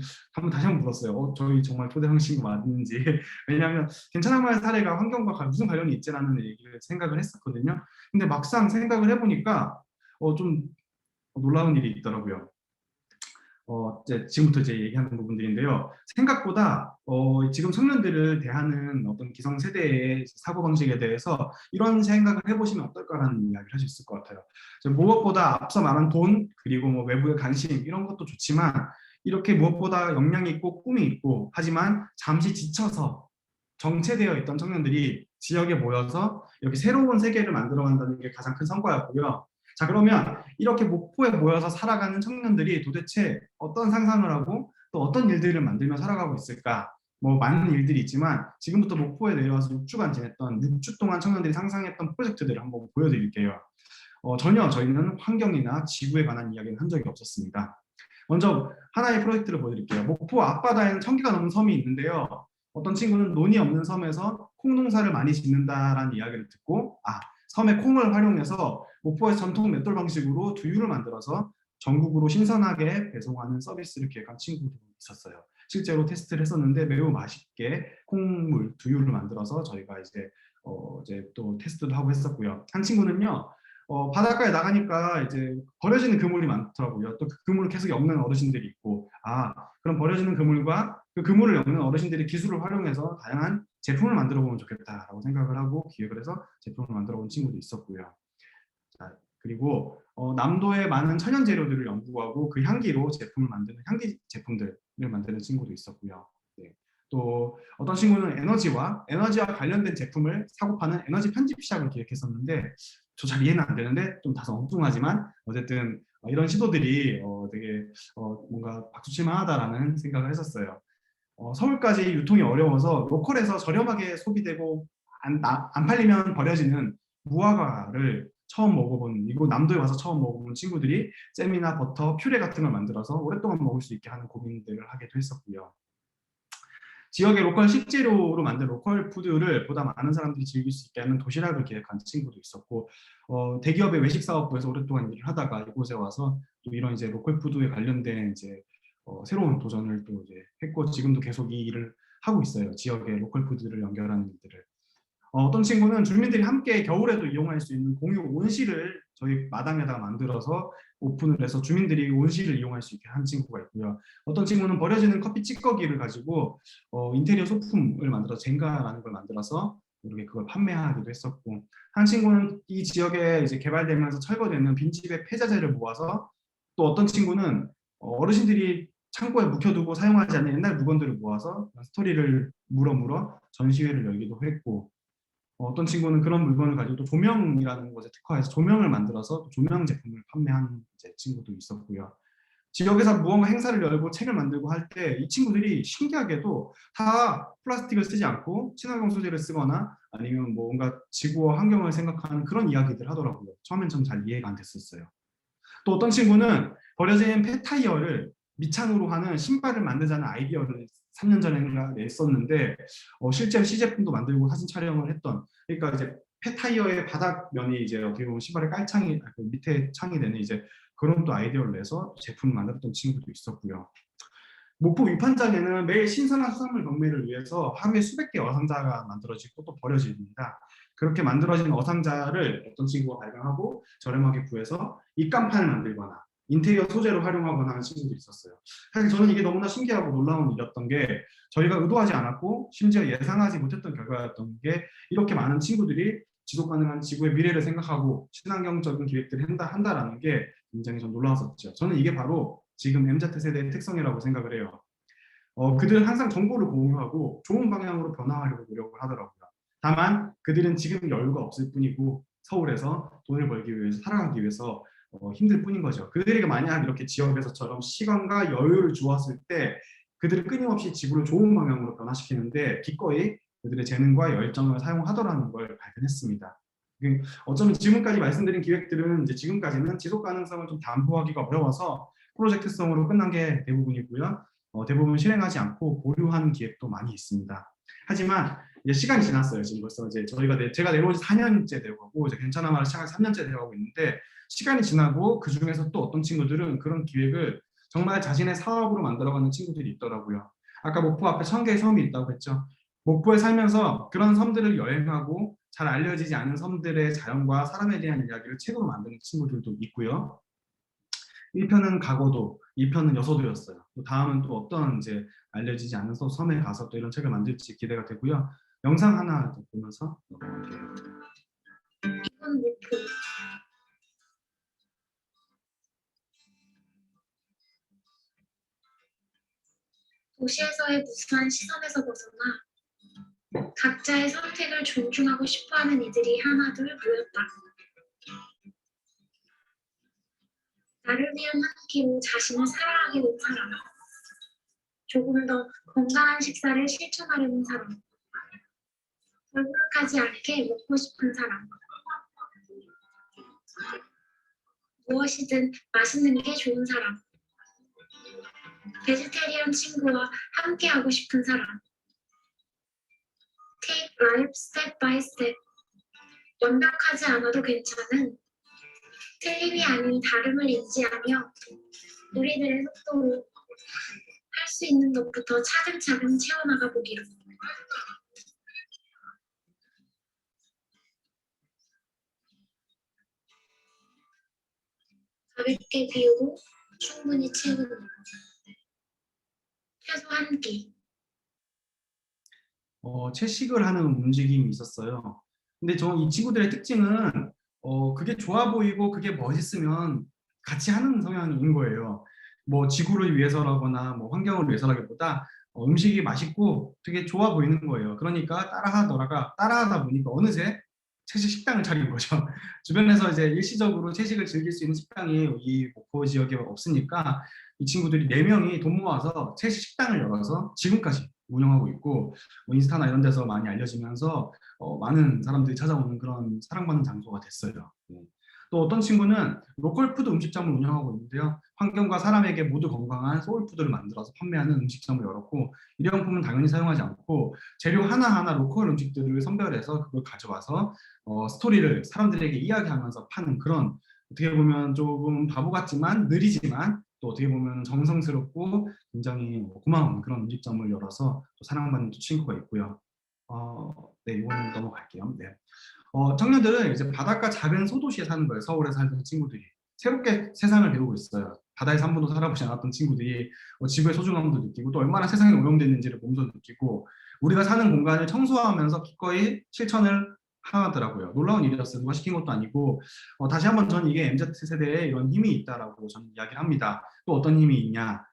다시 한번 물었어요. 저희 정말 초대 형식이 맞는지. 왜냐하면 괜찮아 마을 사례가 환경과 무슨 관련이 있지라는 얘기를 생각을 했었거든요. 근데 막상 생각을 해보니까 좀 놀라운 일이 있더라고요. 이제 지금부터 이제 얘기하는 부분들인데요. 생각보다 지금 청년들을 대하는 어떤 기성세대의 사고방식에 대해서 이런 생각을 해보시면 어떨까라는 이야기를 할 수 있을 것 같아요. 무엇보다 앞서 말한 돈 그리고 뭐 외부의 관심 이런 것도 좋지만 이렇게 무엇보다 역량이 있고 꿈이 있고 하지만 잠시 지쳐서 정체되어 있던 청년들이 지역에 모여서 이렇게 새로운 세계를 만들어간다는 게 가장 큰 성과였고요. 자, 그러면 이렇게 목포에 모여서 살아가는 청년들이 도대체 어떤 상상을 하고 또 어떤 일들을 만들며 살아가고 있을까? 뭐 많은 일들이 있지만 지금부터 목포에 내려와서 6주간 지냈던 6주 동안 청년들이 상상했던 프로젝트들을 한번 보여드릴게요. 전혀 저희는 환경이나 지구에 관한 이야기는 한 적이 없었습니다. 먼저 하나의 프로젝트를 보여드릴게요. 목포 앞바다에는 1,000개가 넘는 섬이 있는데요. 어떤 친구는 논이 없는 섬에서 콩 농사를 많이 짓는다라는 이야기를 듣고 섬의 콩을 활용해서 목포의 전통 맷돌 방식으로 두유를 만들어서 전국으로 신선하게 배송하는 서비스를 기획한 친구들이 있었어요. 실제로 테스트를 했었는데 매우 맛있게 콩물 두유를 만들어서 저희가 이제 또 테스트도 하고 했었고요. 한 친구는요. 바닷가에 나가니까 이제 버려지는 그물이 많더라고요. 또 그 그물을 계속 엮는 어르신들이 있고 그럼 버려지는 그물과 그 그물을 엮는 어르신들이 기술을 활용해서 다양한 제품을 만들어 보면 좋겠다라고 생각을 하고 기획을 해서 제품을 만들어 본 친구도 있었고요. 자, 그리고 남도의 많은 천연 재료들을 연구하고 그 향기로 제품을 만드는 향기 제품들을 만드는 친구도 있었고요. 네. 또 어떤 친구는 에너지와 관련된 제품을 사고 파는 에너지 편집 시장을 기획했었는데 저 잘 이해는 안 되는데 좀 다소 엉뚱하지만 어쨌든 이런 시도들이 되게 뭔가 박수칠 만하다라는 생각을 했었어요. 서울까지 유통이 어려워서 로컬에서 저렴하게 소비되고 안 팔리면 버려지는 무화과를 처음 먹어본 이곳 남도에 와서 처음 먹어본 친구들이 잼이나 버터, 퓨레 같은 걸 만들어서 오랫동안 먹을 수 있게 하는 고민들을 하기도 했었고요. 지역의 로컬 식재료로 만든 로컬 푸드를 보다 많은 사람들이 즐길 수 있게 하는 도시락을 기획한 친구도 있었고 대기업의 외식 사업부에서 오랫동안 일을 하다가 이곳에 와서 또 이런 이제 로컬 푸드에 관련된 이제 새로운 도전을 또 이제 했고 지금도 계속 이 일을 하고 있어요. 지역의 로컬 푸드를 연결하는 일들을. 어떤 친구는 주민들이 함께 겨울에도 이용할 수 있는 공유 온실을 저희 마당에다가 만들어서 오픈을 해서 주민들이 온실을 이용할 수 있게 한 친구가 있고요. 어떤 친구는 버려지는 커피 찌꺼기를 가지고 인테리어 소품을 만들어서 젠가라는 걸 만들어서 이렇게 그걸 판매하기도 했었고, 한 친구는 이 지역에 이제 개발되면서 철거되는 빈집의 폐자재를 모아서, 또 어떤 친구는 어르신들이 창고에 묵혀두고 사용하지 않는 옛날 물건들을 모아서 스토리를 물어 전시회를 열기도 했고, 어떤 친구는 그런 물건을 가지고 또 조명이라는 것에 특화해서 조명을 만들어서 조명 제품을 판매하는 이제 친구도 있었고요. 지역에서 무언가 행사를 열고 책을 만들고 할 때 이 친구들이 신기하게도 다 플라스틱을 쓰지 않고 친환경 소재를 쓰거나 아니면 뭔가 지구와 환경을 생각하는 그런 이야기들 하더라고요. 처음엔 좀 잘 이해가 안 됐었어요. 또 어떤 친구는 버려진 폐타이어를 밑창으로 하는 신발을 만들자는 아이디어를 3년 전에 냈었는데 실제로 시제품도 만들고 사진 촬영을 했던, 그러니까 이제 폐타이어의 바닥면이 이제 어떻게 보면 신발의 깔창이 밑에 창이 되는 이제 그런 또 아이디어를 내서 제품을 만들었던 친구도 있었고요. 목포 위판장에는 매일 신선한 수산물 경매를 위해서 하루에 수백 개 어상자가 만들어지고 또 버려집니다. 그렇게 만들어진 어상자를 어떤 친구가 발견하고 저렴하게 구해서 입간판을 만들거나 인테리어 소재로 활용하거나 하는 친구도 있었어요. 사실 저는 이게 너무나 신기하고 놀라운 일이었던 게, 저희가 의도하지 않았고 심지어 예상하지 못했던 결과였던 게, 이렇게 많은 친구들이 지속가능한 지구의 미래를 생각하고 친환경적인 기획들을 한다라는 게 굉장히 좀 놀라웠었죠. 저는 이게 바로 지금 MZ세대의 특성이라고 생각을 해요. 그들은 항상 정보를 공유하고 좋은 방향으로 변화하려고 노력을 하더라고요. 다만 그들은 지금 여유가 없을 뿐이고 서울에서 돈을 벌기 위해서, 살아가기 위해서 힘들 뿐인 거죠. 그들에게 만약 이렇게 지역에서처럼 시간과 여유를 주었을 때 그들은 끊임없이 지구를 좋은 방향으로 변화시키는데 기꺼이 그들의 재능과 열정을 사용하더라는 걸 발견했습니다. 어쩌면 지금까지 말씀드린 기획들은 이제 지금까지는 지속 가능성을 좀 담보하기가 어려워서 프로젝트성으로 끝난 게 대부분이고요. 대부분 실행하지 않고 보류하는 기획도 많이 있습니다. 하지만 이제 시간이 지났어요. 지금 벌써 이제 제가 내려온 지 4년째 되고 이제 괜찮아 말을 시작한 3년째 되어가고 있는데, 시간이 지나고 그 중에서 또 어떤 친구들은 그런 기획을 정말 자신의 사업으로 만들어가는 친구들이 있더라고요. 아까 목포 앞에 1000개의 섬이 있다고 했죠. 목포에 살면서 그런 섬들을 여행하고 잘 알려지지 않은 섬들의 자연과 사람에 대한 이야기를 책으로 만드는 친구들도 있고요. 1편은 가고도, 2편은 여서도였어요. 또 다음은 또 어떤 이제 알려지지 않은 섬에 가서 또 이런 책을 만들지 기대가 되고요. 영상 하나 보면서 넘어갈게요. 이건 목표. 도시에서의 무수한 시선에서 벗어나 각자의 선택을 존중하고 싶어하는 이들이 하나둘 모였다. 나를 위한 한 끼로 자신을 사랑하게 된 사람, 조금 더 건강한 식사를 실천하려는 사람, 얼굴하지 않게 먹고 싶은 사람, 무엇이든 맛있는 게 좋은 사람, 베지테리언 친구와 함께하고 싶은 사람, Take life step by step, 완벽하지 않아도 괜찮은, 틀림이 아닌 다름을 인지하며 우리들의 속도로 할 수 있는 것부터 차근차근 채워나가 보기로. 가볍게 비우고 충분히 채우는, 최소 한 끼. 채식을 하는 움직임이 있었어요. 근데 이 친구들의 특징은 그게 좋아 보이고 그게 멋있으면 같이 하는 성향인 거예요. 뭐 지구를 위해서라거나 뭐 환경을 위해서라기보다 음식이 맛있고 되게 좋아 보이는 거예요. 그러니까 따라하다 보니까 어느새 채식 식당을 차린 거죠. 주변에서 이제 일시적으로 채식을 즐길 수 있는 식당이 이 목포 지역에 없으니까 이 친구들이 4명이 돈 모아서 채식 식당을 열어서 지금까지 운영하고 있고, 인스타나 이런 데서 많이 알려지면서 많은 사람들이 찾아오는 그런 사랑받는 장소가 됐어요. 또 어떤 친구는 로컬푸드 음식점을 운영하고 있는데요. 환경과 사람에게 모두 건강한 소울푸드를 만들어서 판매하는 음식점을 열었고, 일회용품은 당연히 사용하지 않고 재료 하나하나 로컬 음식들을 선별해서 그걸 가져와서 스토리를 사람들에게 이야기하면서 파는, 그런 어떻게 보면 조금 바보 같지만 느리지만 또 어떻게 보면 정성스럽고 굉장히 고마운 그런 음식점을 열어서 또 사랑받는 또 친구가 있고요. 네, 이거는 넘어갈게요. 네. 청년들은 이제 바닷가 작은 소도시에 사는 거예요. 서울에 살던 친구들이. 새롭게 세상을 배우고 있어요. 바다에서 한 번도 살아보지 않았던 친구들이 지구의 소중함도 느끼고 또 얼마나 세상에 오염됐는지를 몸소 느끼고 우리가 사는 공간을 청소하면서 기꺼이 실천을 하더라고요. 놀라운 일이었어요. 누가 시킨 것도 아니고 다시 한번 저는 이게 MZ세대에 이런 힘이 있다라고 저는 이야기를 합니다. 또 어떤 힘이 있냐.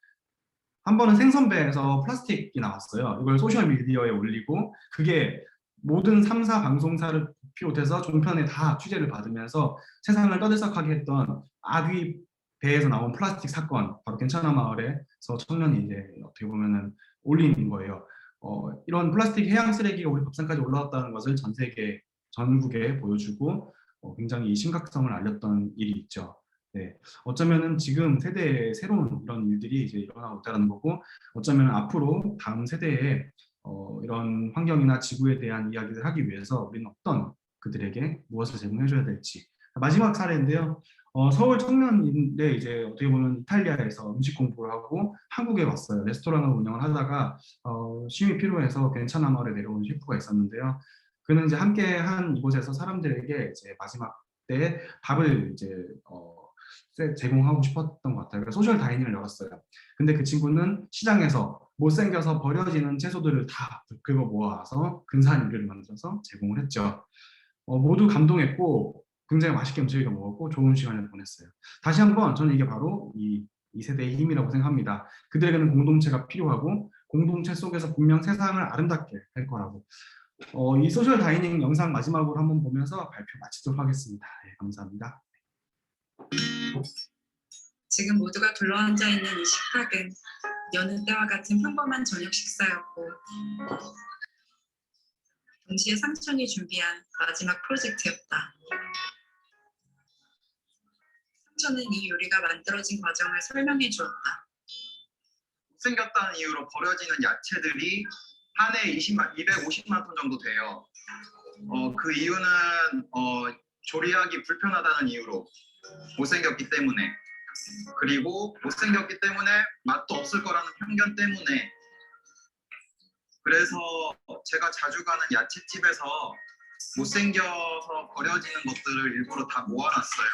한 번은 생선배에서 플라스틱이 나왔어요. 이걸 소셜미디어에 올리고 그게 모든 3사 방송사를 비롯해서 종편에 다 취재를 받으면서 세상을 떠들썩하게 했던 아귀 배에서 나온 플라스틱 사건, 바로 괜찮아 마을에서 청년이 이제 어떻게 보면은 올리는 거예요. 이런 플라스틱 해양 쓰레기가 우리 밥상까지 올라왔다는 것을 전 세계 전국에 보여주고 굉장히 심각성을 알렸던 일이 있죠. 네, 어쩌면은 지금 세대의 새로운 이런 일들이 이제 일어나고 있다는 거고, 어쩌면 앞으로 다음 세대에 이런 환경이나 지구에 대한 이야기를 하기 위해서 우리는 어떤 그들에게 무엇을 제공해줘야 될지. 마지막 사례인데요. 서울 청년인데 이제 어떻게 보면 이탈리아에서 음식 공부를 하고 한국에 왔어요. 레스토랑을 운영을 하다가 쉼이 필요해서 괜찮아 마을에 내려온 셰프가 있었는데요. 그는 이제 함께 한 이곳에서 사람들에게 이제 마지막 때 밥을 이제 제공하고 싶었던 것 같아요. 그래서 소셜 다이닝을 열었어요. 근데 그 친구는 시장에서 못생겨서 버려지는 채소들을 다 긁어 모아서 근사한 요리를 만들어서 제공을 했죠. 모두 감동했고 굉장히 맛있게 저희가 먹었고 좋은 시간을 보냈어요. 다시 한번 저는 이게 바로 이 세대의 힘이라고 생각합니다. 그들에게는 공동체가 필요하고 공동체 속에서 분명 세상을 아름답게 할 거라고. 이 소셜 다이닝 영상 마지막으로 한번 보면서 발표 마치도록 하겠습니다. 네, 감사합니다. 지금 모두가 둘러앉아 있는 이 식탁은 여느 때와 같은 평범한 저녁 식사였고 동시에 삼촌이 준비한 마지막 프로젝트였다. 삼촌은 이 요리가 만들어진 과정을 설명해 주었다. 못생겼다는 이유로 버려지는 야채들이 한 해에 250만 톤 정도 돼요. 그 이유는 조리하기 불편하다는 이유로 못생겼기 때문에, 그리고 못생겼기 때문에 맛도 없을 거라는 편견 때문에. 그래서 제가 자주 가는 야채집에서 못생겨서 버려지는 것들을 일부러 다 모아놨어요.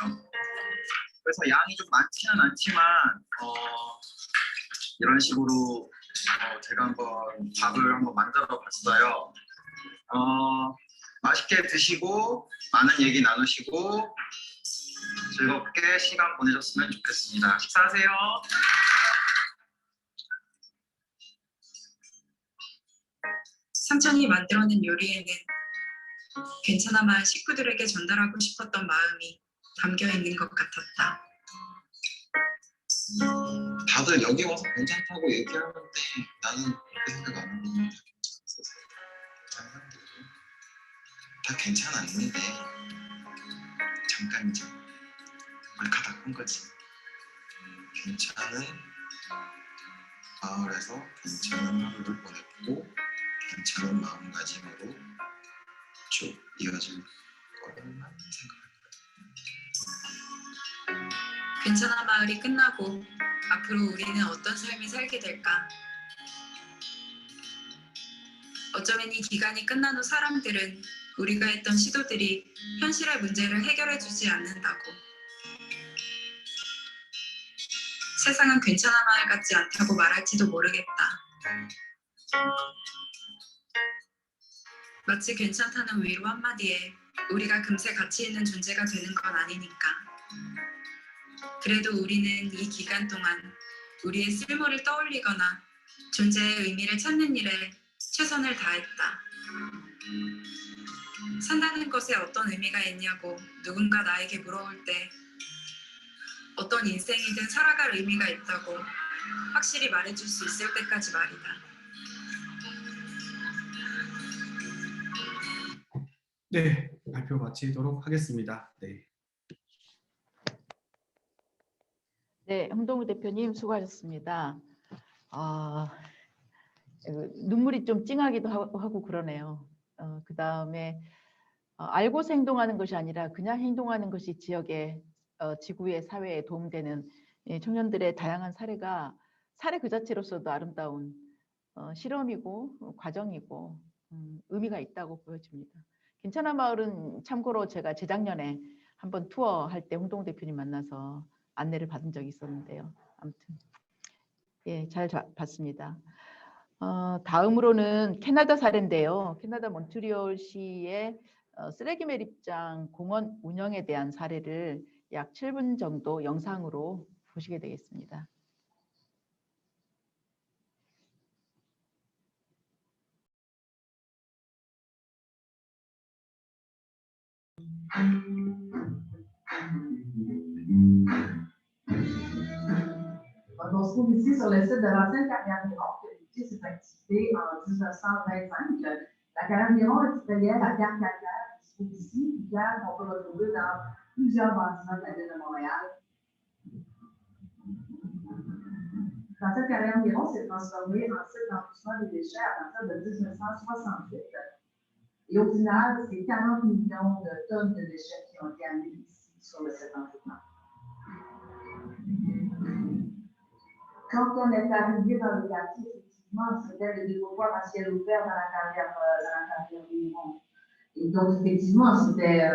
그래서 양이 좀 많지는 않지만 이런 식으로 제가 한번 밥을 한번 만들어 봤어요. 맛있게 드시고 많은 얘기 나누시고 즐겁게 시간 보내셨으면 좋겠습니다. 식사하세요. 삼촌이 만들어낸 요리에는 괜찮아 마을 식구들에게 전달하고 싶었던 마음이 담겨 있는 것 같았다. 다들 여기 와서 괜찮다고 얘기하는데 나는 그렇게 생각 안 하거든요. 다 괜찮았는데 잠깐이죠. 말가닥한 거지. 괜찮은 마을에서 괜찮은 하루를 보냈고 괜찮은 마음가짐으로 쭉 이어질 거라는 생각합니다. 괜찮아 마을이 끝나고 앞으로 우리는 어떤 삶을 살게 될까? 어쩌면 이 기간이 끝난 후 사람들은 우리가 했던 시도들이 현실의 문제를 해결해 주지 않는다고. 세상은 괜찮아 마을 같지 않다고 말할지도 모르겠다. 마치 괜찮다는 위로 한마디에 우리가 금세 가치 있는 존재가 되는 건 아니니까. 그래도 우리는 이 기간 동안 우리의 쓸모를 떠올리거나 존재의 의미를 찾는 일에 최선을 다했다. 산다는 것에 어떤 의미가 있냐고 누군가 나에게 물어올 때 어떤 인생이든 살아갈 의미가 있다고 확실히 말해줄 수 있을 때까지 말이다. 네, 발표 마치도록 하겠습니다. 네. 네, 홍동우 대표님 수고하셨습니다. 눈물이 좀 찡하기도 하고 그러네요. 그 다음에 알고서 행동하는 것이 아니라 그냥 행동하는 것이 지역에 지구의 사회에 도움되는 예, 청년들의 다양한 사례가 사례 그 자체로서도 아름다운 실험이고 과정이고 의미가 있다고 보여집니다. 괜찮아 마을은 참고로 제가 재작년에 한번 투어할 때 홍동 대표님 만나서 안내를 받은 적이 있었는데요. 아무튼 예, 잘 봤습니다. 다음으로는 캐나다 사례인데요. 캐나다 몬트리올시의 쓰레기 매립장 공원 운영에 대한 사례를 약 7분 정도 영상으로 보시게 되겠습니다. On se trouve ici sur le site de l'ancienne carrière Miron qui a débuté cette activité en 1925. La carrière Miron est reliée à la gare calcaire qui se trouve ici, une gare qu'on peut retrouver dans plusieurs bâtiments de la ville de Montréal. L'ancienne carrière Miron s'est transformée en site d'enfouissement des déchets à partir de 1968. Et au final, c'est 40 millions de tonnes de déchets qui ont été amenés ici sur le site d'enfouissement. Quand on est arrivé dans le quartier, effectivement, c'était le dépotoir à ciel ouvert dans la carrière Miron. Et donc, effectivement, c'était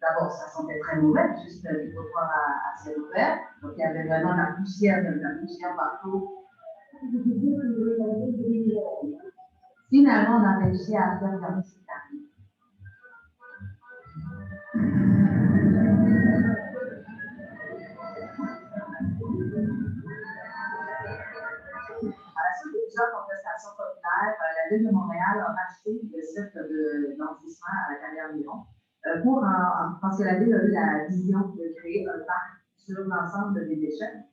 d'abord, ça sentait très mauvais, juste le dépotoir à ciel ouvert. Donc, il y avait vraiment de la poussière partout. Finalement, on a réussi à faire fermer cette carrière. Plusieurs contestations populaires, la Ville de Montréal a racheté le site d'enfouissement à la carrière Miron parce que la Ville a eu la vision de créer un parc sur l'ensemble des déchets.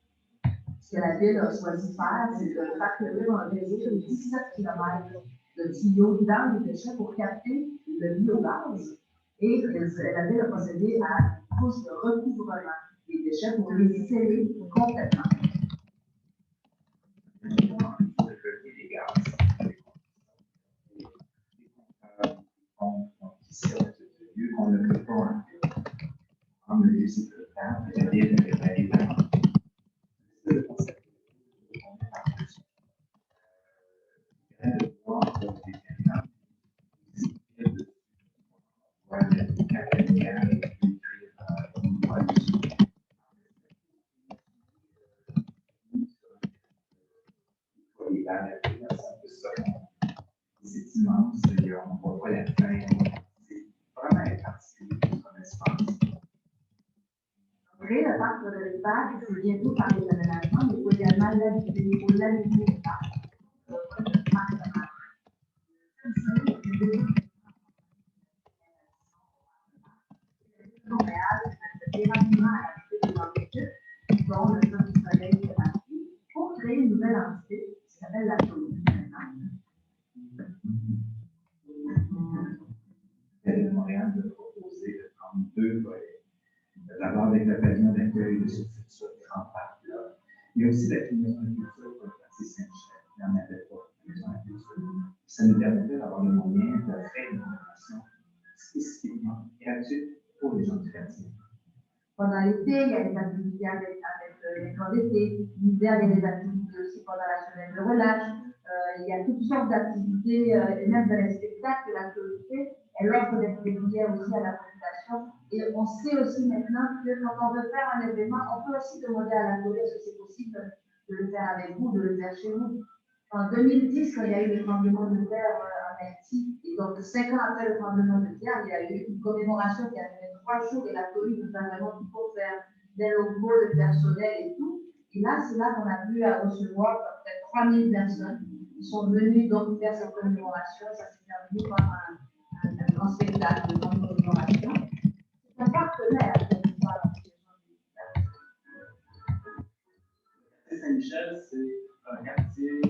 Ce que la Ville a choisi de faire, c'est de parcourir un réseau de 17 km de tuyaux dans les déchets pour capter le biogaz. Et la Ville a procédé à une couche de recouvrement des déchets pour les sceller complètement. On ne peut pas en musique de temps, c'est-à-dire de réparer la on voit pas la fin. Après, le parc de l'État, c'est bientôt par les aménagements, mais il faut également l'habiter le parc. Montréal, c'est rapidement à la de l'objectif, dont le Sol du Soleil fait partie, pour créer une nouvelle entité qui s'appelle la Chaude. Montréal de proposer de prendre deux volets. D'abord avec le pavillon d'accueil de ce futur grand parc-là. Il y a aussi la maison de culture pour le quartier Saint-Michel. Il n'y en avait pas de maison de culture. Ça nous permettait d'avoir les moyens de faire une formation spécifiquement gratuite pour les gens du quartier. Pendant l'été, il y a des activités avec l'école d'été. L'hiver, il y a des activités aussi pendant la semaine de relâche. Il y a toutes sortes d'activités, et même dans les spectacles, l'actualité. Elle offre des billets aussi à la population. Et on sait aussi maintenant que quand on veut faire un événement, on peut aussi demander à la police si c'est possible de le faire avec vous, de le faire chez nous. En 2010, quand il y a eu le tremblement de terre en Haïti, et donc 5 ans après le tremblement de terre, il y a eu une commémoration qui a duré 3 jours et la police nous a vraiment dit pour faire des locaux, de personnel et tout. Et là, c'est là qu'on a pu recevoir peut-être 3000 personnes qui sont venues donc faire cette commémoration. Ça s'est terminé par un grand spectacle de commémoration. C'est un partenaire de l'histoire. Saint-Michel, c'est un quartier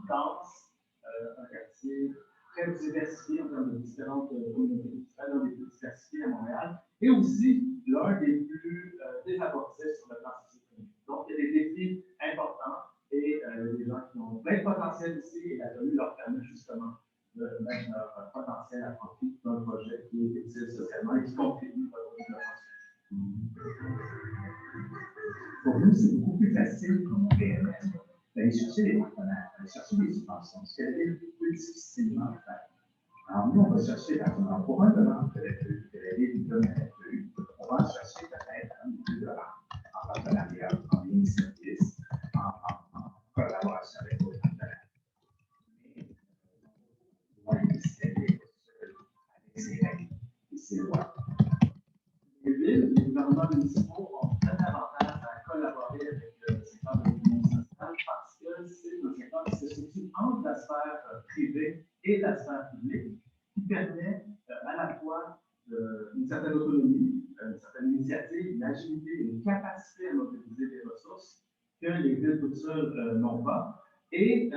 dense, un quartier très diversifié en termes de différentes communautés, l'un des plus diversifiés à Montréal, et aussi l'un des plus défavorisés sur le plan socio-économique. Donc, il y a des défis importants et des gens qui ont plein de potentiel ici et la commune leur permet justement de mettre leur potentiel à profit d'un projet qui est utile socialement et qui contribue à la population. Pour nous, c'est beaucoup plus d'aller chercher des partenaires, d'aller chercher des subventions, ce qu'elle est plus difficilement à faire. Alors nous, on va chercher, par exemple, pour un dollar que les données plus, on va chercher peut-être $1 en partenariat, en ligne service, en collaboration avec d'autres partenaires. Les villes, les gouvernements municipaux ont un avantage à collaborer avec le secteur de l'économie sociale parce que c'est un secteur qui se situe entre la sphère privée et la sphère publique, qui permet à la fois une certaine autonomie, une certaine initiative, une agilité, une capacité à mobiliser des ressources que les villes toutes seules n'ont pas, et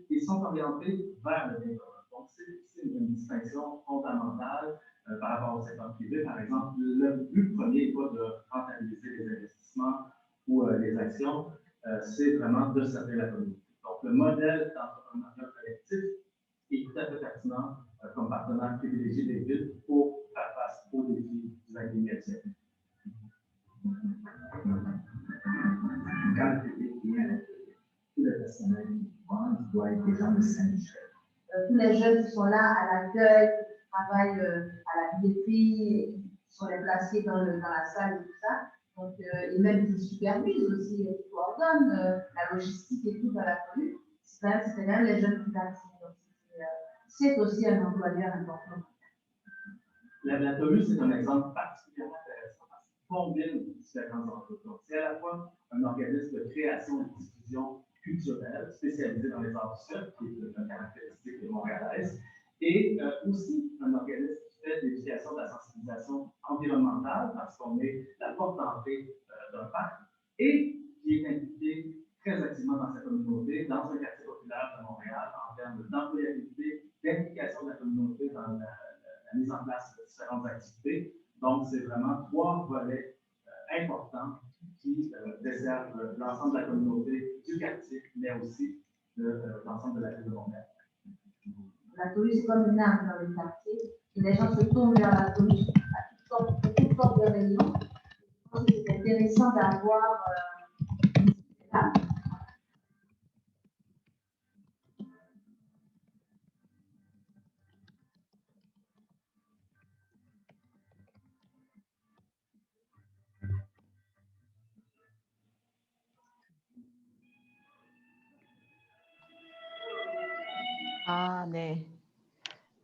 ils sont orientés vers le bien commun. Donc, c'est une distinction fondamentale par rapport au secteur privé. Par exemple, le but premier n'est pas de rentabiliser les investissements ou les actions, c'est vraiment de servir la communauté. Donc, le modèle d'entrepreneuriat collectif est tout à fait pertinent comme partenaire privilégié des villes pour faire face aux défis du 21e siècle. Quand le public vient à l'atelier, tout le personnel qui doit être des gens de Saint-Michel. Tous les jeunes qui sont là à l'accueil, qui travaillent à la billetterie, qui sont déplacés dans la salle et tout ça. Donc, et même qui supervisent aussi, qui coordonnent la logistique et tout dans la commune. C'est quand même les jeunes qui participent. C'est aussi un employeur important. La TOLU, c'est un exemple particulièrement intéressant parce qu'il combine différents entreprises. C'est à la fois un organisme de création et de diffusion culturelle spécialisé dans les arts visuels, qui est une caractéristique montréalaise, et aussi un organisme qui fait de l'éducation, de la sensibilisation environnementale, parce qu'on est la porte d'entrée d'un parc, et qui est impliqué très activement dans sa communauté, dans un quartier populaire de Montréal, en termes d'employabilité, d'implication de la communauté dans la mise en place de différentes activités. Donc, c'est vraiment trois volets importants qui desservent l'ensemble de la communauté du quartier, mais aussi l'ensemble de la ville de Montréal. La police est comme une arme dans le quartier, et les gens se tournent vers la police à toutes sortes de raisons. Je pense que c'est intéressant d'avoir là. 아, 네.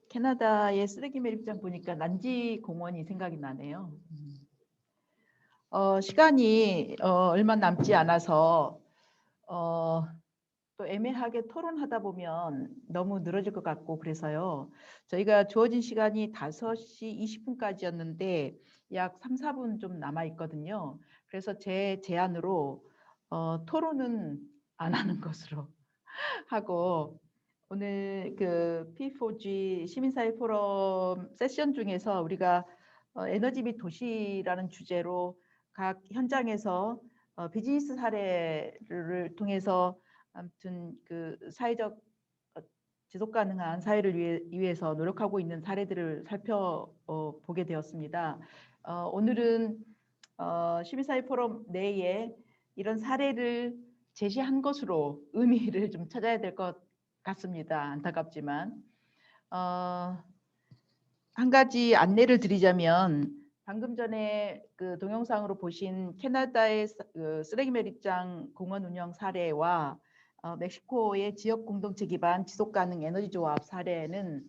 캐나다의 쓰레기 매립장 보니까 난지 공원이 생각이 나네요. 시간이 얼마 남지 않아서 또 애매하게 토론하다 보면 너무 늘어질 것 같고 그래서요. 저희가 주어진 시간이 5시 20분까지였는데 약 3, 4분 좀 남아 있거든요. 그래서 제 제안으로 토론은 안 하는 것으로 하고 오늘 그 P4G 시민사회 포럼 세션 중에서 우리가 에너지 및 도시라는 주제로 각 현장에서 비즈니스 사례를 통해서 아무튼 그 사회적 지속 가능한 사회를 위해서 노력하고 있는 사례들을 살펴보게 되었습니다. 오늘은 시민사회 포럼 내에 이런 사례를 제시한 것으로 의미를 좀 찾아야 될 것 같습니다. 안타깝지만 한 가지 안내를 드리자면 방금 전에 그 동영상으로 보신 캐나다의 쓰레기 매립장 공원 운영 사례와 멕시코의 지역 공동체 기반 지속 가능 에너지 조합 사례는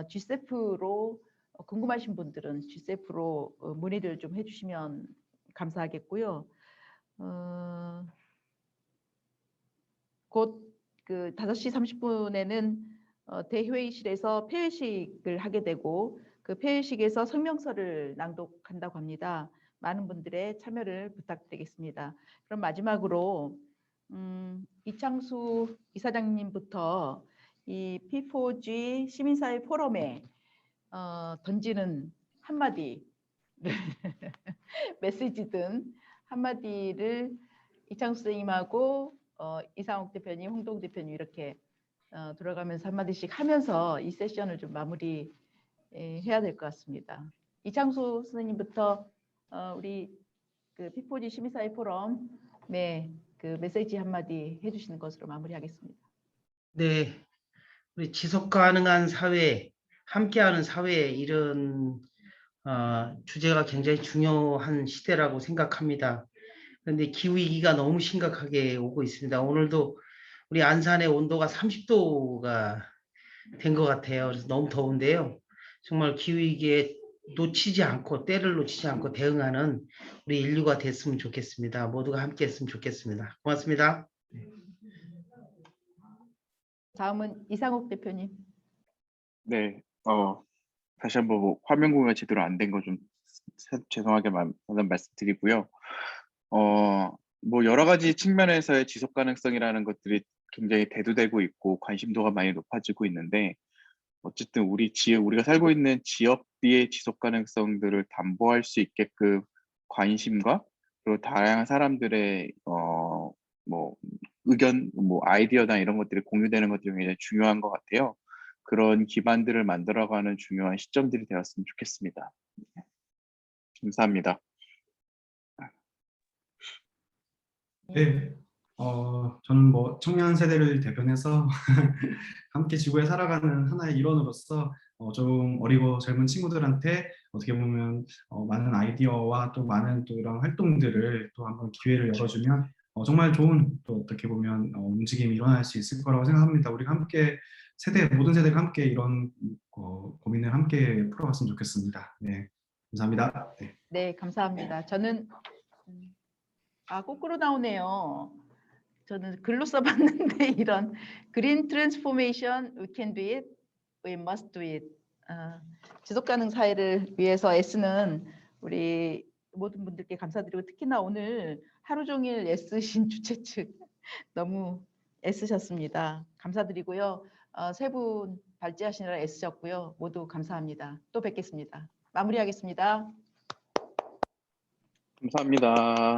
GCEF로 궁금하신 분들은 GCEF로 문의를 좀 해주시면 감사하겠고요. 곧 그 5시 30분에는 대회의실에서 폐회식을 하게 되고 그 폐회식에서 성명서를 낭독한다고 합니다. 많은 분들의 참여를 부탁드리겠습니다. 그럼 마지막으로 이창수 이사장님부터 이 P4G 시민사회 포럼에 던지는 한마디 메시지든 한마디를 이창수 선생님하고 이상욱 대표님, 홍동 대표님 이렇게 돌아가면서 한마디씩 하면서 이 세션을 좀 마무리 해야 될 것 같습니다. 이창수 선생님부터 우리 그 P4G 시민사회 포럼의 그 메시지 한마디 해주시는 것으로 마무리하겠습니다. 네, 우리 지속 가능한 사회, 함께하는 사회 이런 주제가 굉장히 중요한 시대라고 생각합니다. 그런데 기후 위기가 너무 심각하게 오고 있습니다. 오늘도 우리 안산의 온도가 30도가 된 것 같아요. 그래서 너무 더운데요. 정말 기후 위기에 때를 놓치지 않고 대응하는 우리 인류가 됐으면 좋겠습니다. 모두가 함께 했으면 좋겠습니다. 고맙습니다. 다음은 이상욱 대표님. 네, 다시 한번 뭐 화면 공유가 제대로 안 된 거 좀 죄송하게 말씀드리고요. 뭐 여러 가지 측면에서의 지속 가능성이라는 것들이 굉장히 대두되고 있고 관심도가 많이 높아지고 있는데 어쨌든 우리가 살고 있는 지역비의 지속 가능성들을 담보할 수 있게끔 관심과 그리고 다양한 사람들의 뭐 의견, 뭐 아이디어나 이런 것들이 공유되는 것들이 굉장히 중요한 것 같아요. 그런 기반들을 만들어가는 중요한 시점들이 되었으면 좋겠습니다. 감사합니다. 네, 저는 뭐 청년 세대를 대변해서 함께 지구에 살아가는 하나의 일원으로서 좀 어리고 젊은 친구들한테 어떻게 보면 많은 아이디어와 또 많은 또 이런 활동들을 또 한번 기회를 열어주면 정말 좋은 또 어떻게 보면 움직임이 일어날 수 있을 거라고 생각합니다. 우리가 함께 모든 세대가 함께 이런 고민을 함께 풀어갔으면 좋겠습니다. 네, 감사합니다. 네. 네, 감사합니다. 저는 거꾸로 나오네요. 저는 글로 써봤는데 이런 green transformation, we can do it, we must do it. 지속가능 사회를 위해서 애쓰는 우리 모든 분들께 감사드리고 특히나 오늘 하루 종일 애쓰신 주최 측 너무 애쓰셨습니다. 감사드리고요. 세 분 발제하시느라 애쓰셨고요. 모두 감사합니다. 또 뵙겠습니다. 마무리하겠습니다. 감사합니다.